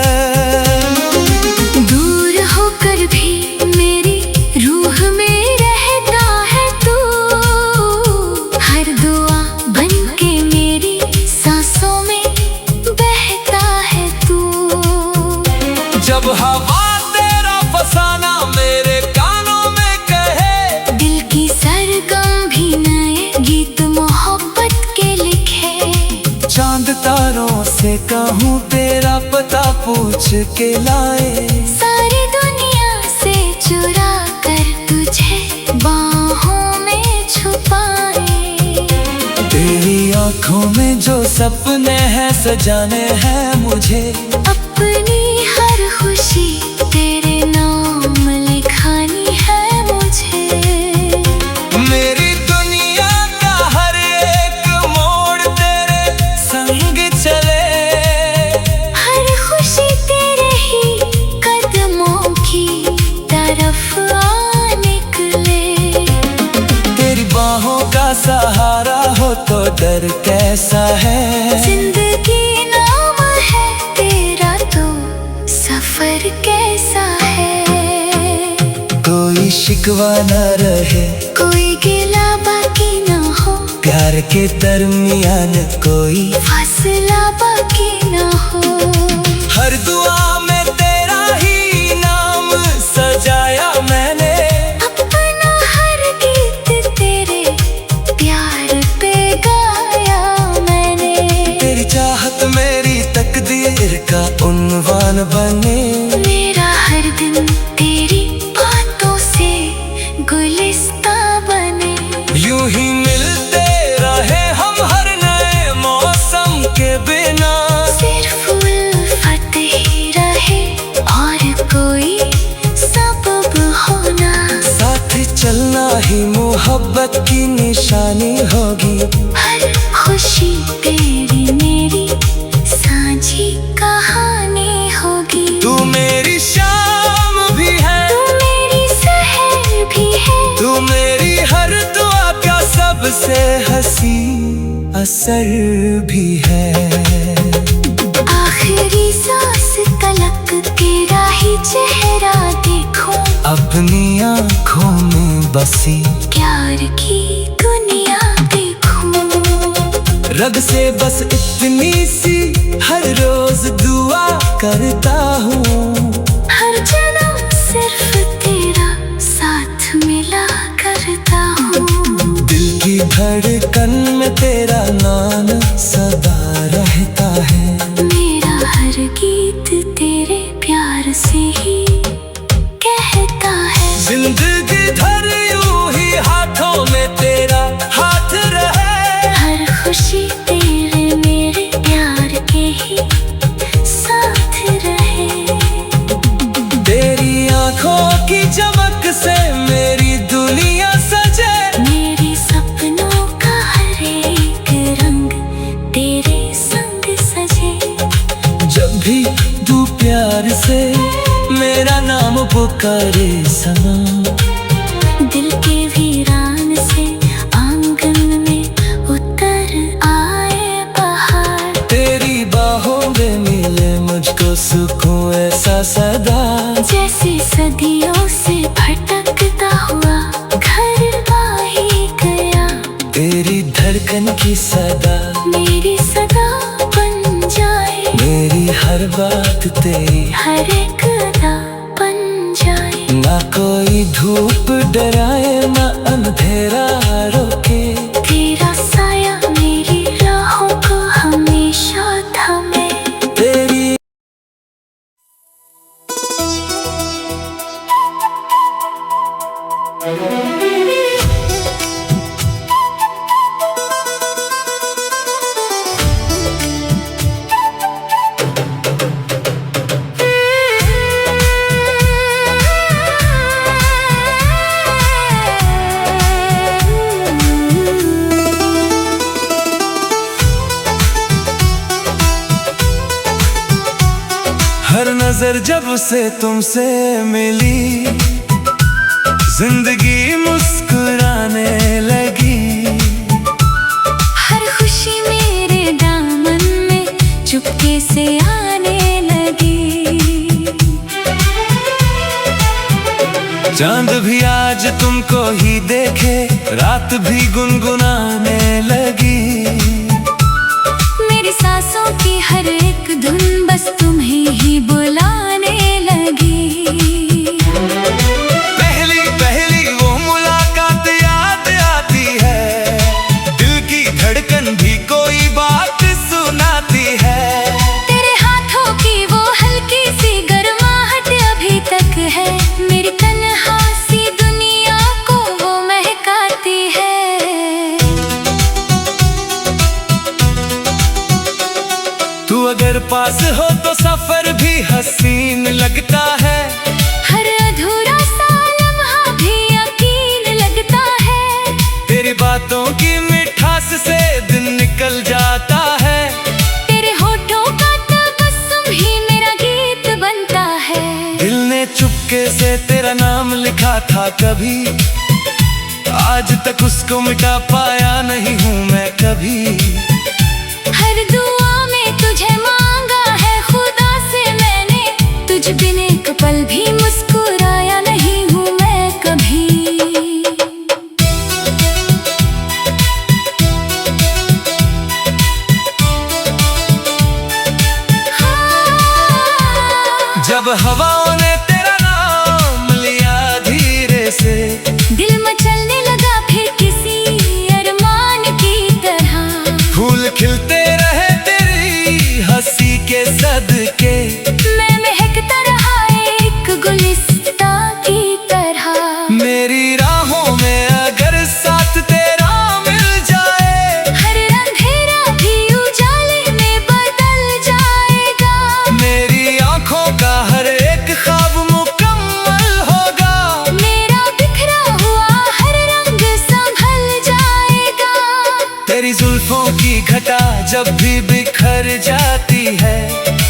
दूर होकर भी मेरी रूह में रहता है तू, हर दुआ बन के मेरी सांसों में बहता है तू। जब हवा तेरा फसाना मेरे कानों में कहे, दिल की सरगम भी नए गीत मोहब्बत के लिखे। चांद तारों से कहूँ तेरा पता पूछ के लाए। सारी दुनिया से चुरा कर तुझे बाहों में छुपाए। तेरी आंखों में जो सपने हैं सजाने हैं मुझे, अपनी हर खुशी तेरे नाम लिखानी है मुझे। मेरी दुनिया का हर एक मोड़ तेरे संग चले। हर खुशी तेरे ही कदमों की तरफ आ निकले। तेरी बाहों का सहारा हो तो डर कैसा है। जिंदगी नाम है तेरा तो सफर कैसा है। कोई शिकवा न रहे, कोई गिला बाकी ना हो, प्यार के दरमियान कोई फासला बाकी ना हो। हर दुआ में तेरा ही नाम सजाया मैंने, अपना हर गीत तेरे प्यार पे गाया मैंने। तेरी चाहत मेरी तकदीर का उन्वान बने। मेरा हर दिन तेरी बातों से गुलिस्ता बने। यूं ही मिलते रहे हम हर नए मौसम के बिना, सिर्फ उल्फत ही रहे और कोई सबब होना। साथ चलना ही मोहब्बत की निशानी होगी। हर खुशी खुशी तेरी मेरी साझी कहानी होगी। तू मेरी शाम भी है, तू मेरी सहर भी है, तू मेरी हर दुआ का सबसे हंसी असर भी है। आखिरी सांस तलक तेरा ही चेहरा देखूं, अपनी आँखों में बसी प्यार की दुनिया देखूं। रब से बस इतनी सी हर रोज दुआ करता हूँ, हर जन्म सिर्फ तेरा साथ मिला करता हूँ। दिल की धड़कन में तेरा नाम सदा रहता है। मेरा हर गीत तेरे प्यार से ही कहता है। जिंदगी भर यूं ही हाथों में तेरा हाथ रहे, हर खुशी तेरे मेरे प्यार के ही साथ रहे। तेरी आँखों की चमक से मेरी दुनिया सजे, मेरी सपनों का हर एक रंग तेरे संग सजे। जब भी तू प्यार से मेरा नाम पुकारे सनम, दिल के वीरान से आंगन में उतर आए बहार। तेरी बाहों में मिले मुझको सुकून ऐसा सदा, जैसे सदियों से भटकता हुआ घर आ ही गया। तेरी धड़कन की सदा मेरी सदा बन जाए, मेरी हर बात तेरी हर एक अदा बन जाए। ना कोई धूप डराए ना अंधेरा रोके, तेरा साया मेरी राहों को हमेशा थामे। तेरी हर नजर जब से तुमसे मिली, जिंदगी मुस्कुराने लगी। हर खुशी मेरे दामन में चुपके से आने लगी। चांद भी आज तुमको ही देखे, रात भी गुनगुनाने लगी। मेरी सांसों की हर एक धुन बस तुम्हें ही बुलाने लगी। पहली पहली वो मुलाकात याद आती है, दिल की धड़कन भी कोई बात सुनाती है। तेरे हाथों की वो हल्की सी गर्माहट अभी तक है, मेरी तन्हा सी दुनिया को वो महकाती है। तू अगर पास हो तो सफर भी हसीन लगता है, हर अधूरा सा लम्हा भी यकीन लगता है। तेरी बातों की मिठास से दिन निकल जाता है। तेरे होठों का तबस्सुम ही मेरा गीत बनता है। दिल ने चुपके से तेरा नाम लिखा था कभी, आज तक उसको मिटा पाया नहीं हूँ मैं कभी। हर दुआ में तुझे मांगा है खुदा से मैंने, तुझ बिन एक पल भी मुस्कुराया नहीं हूँ मैं कभी। जब हवाओं ने तेरा नाम लिया धीरे से, दिल मचलने लगा फिर किसी अरमान की तरह। फूल खिलते रहे तेरी हंसी के सदके, मैं महकता रहा एक गुलिस्ता की तरह। मेरी राहों में अगर साथ तेरा मिल जाए, हर अंधेरा भी उजाले में बदल जाएगा। मेरी आँखों का हर एक ख्वाब मुकम्मल होगा। मेरा बिखरा हुआ हर रंग संभल जाएगा। तेरी जुल्फों की घटा जब भी बिखर जाती है,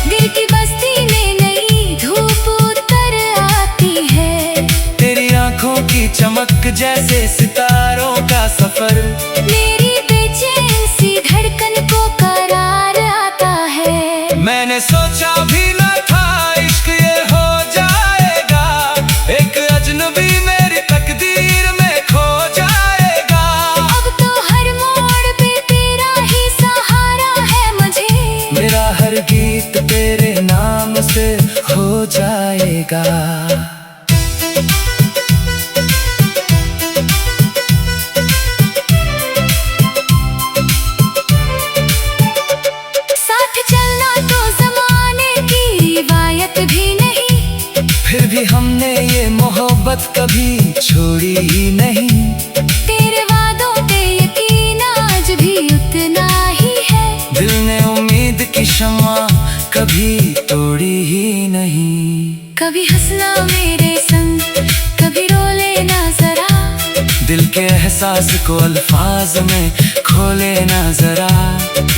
दिल की बस्ती में नई धूप उतर आती है। तेरी आंखों की चमक जैसे सितारों का सफर, मेरी बेचैन सी धड़कन को करार आता है। मैंने सोचा भी न था इश्क ये हो जाएगा, एक अजनबी मेरी तकदीर में खो जाएगा। अब तो हर मोड़ पे तेरा ही सहारा है मुझे, मेरा हर गीत तेरे नाम से हो जाएगा। फिर भी हमने ये मोहब्बत कभी छोड़ी ही नहीं। तेरे वादों पे यकीन आज भी उतना ही है, दिल ने उम्मीद की शम्मा कभी तोड़ी ही नहीं। कभी हंसना मेरे संग, कभी रो लेना जरा, दिल के एहसास को अल्फाज में खो लेना जरा।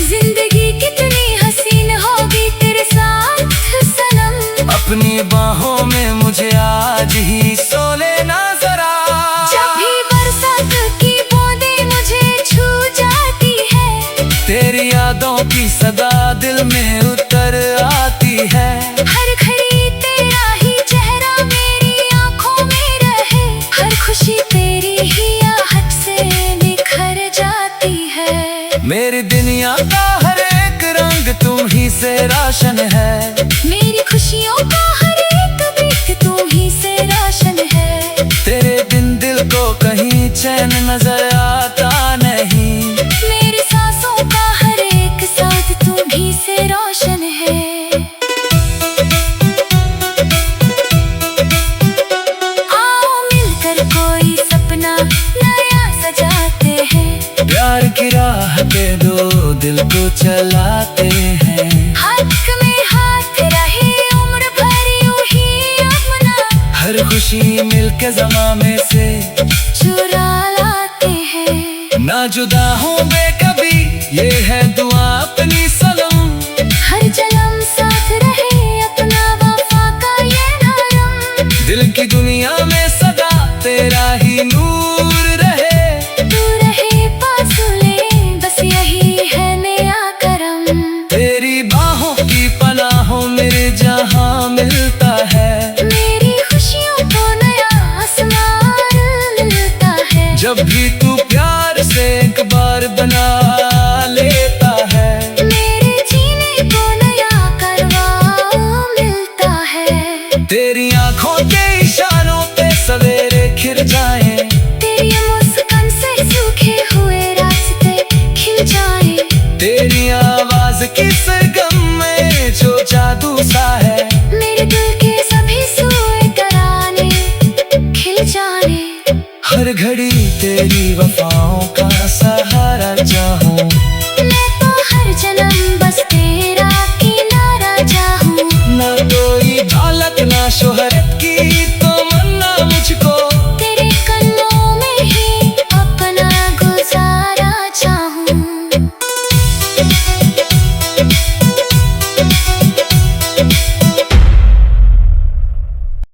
जिंदगी कितनी हसीन होगी तेरे साथ सनम, अपनी बाहों में मुझे आज ही सो लेना जरा। जब भी बरसात की बूंदें मुझे छू जाती है, तेरी यादों की सदा दिल में उतर आती है। हर घड़ी तेरा ही चेहरा मेरी आंखों में रहे, हर खुशी तेरी ही आहट से निखर जाती है। मेरी दुनिया का हर एक रंग तुम ही से रोशन है, मेरी खुशियों का हर एक बीत तुम ही से रोशन है। तेरे बिन दिल को कहीं चैन नजर आता नहीं, मेरी सांसों का हर एक साथ तुम ही से रोशन है। आओ मिलकर कोई सपना नया सजाते हैं, प्यार की राह पे दो दिल को चलाते हैं। हाथ में हाथ रहे उम्र भर यूं ही अपना, हर खुशी मिलके ज़माने से चुरा लाते हैं। ना जुदा होंगे कभी ये है दुआ अपनी सनम, हर जन्म साथ रहे अपना वफा का ये धर्म, दिल की दुनिया में सदा तेरा ही नूर रहे। तू रहे पासूले बस यही है नया करम, तेरी बाहों की पनाहों मेरे जहां मिलता है, मेरी खुशियों को नया आसमान मिलता है। जब भी तू प्यार से एक बार बना लेता है, मेरे जीने को नया करवा मिलता है। तेरी आंखों के इशारों पे सवेरे खिल जाए, तेरी मुस्कान से सूखे हुए रास्ते खिल जाए, तेरी आवाज की सरगम में जो जादू सा है, मेरे दिल के सभी सुए तराने खिल जाने। हर घड़ी तेरी वफाओं का सहारा चाहूं, मैं तो हर जन्म बस तेरा किनारा चाहूं। ना कोई दौलत ना शोहरत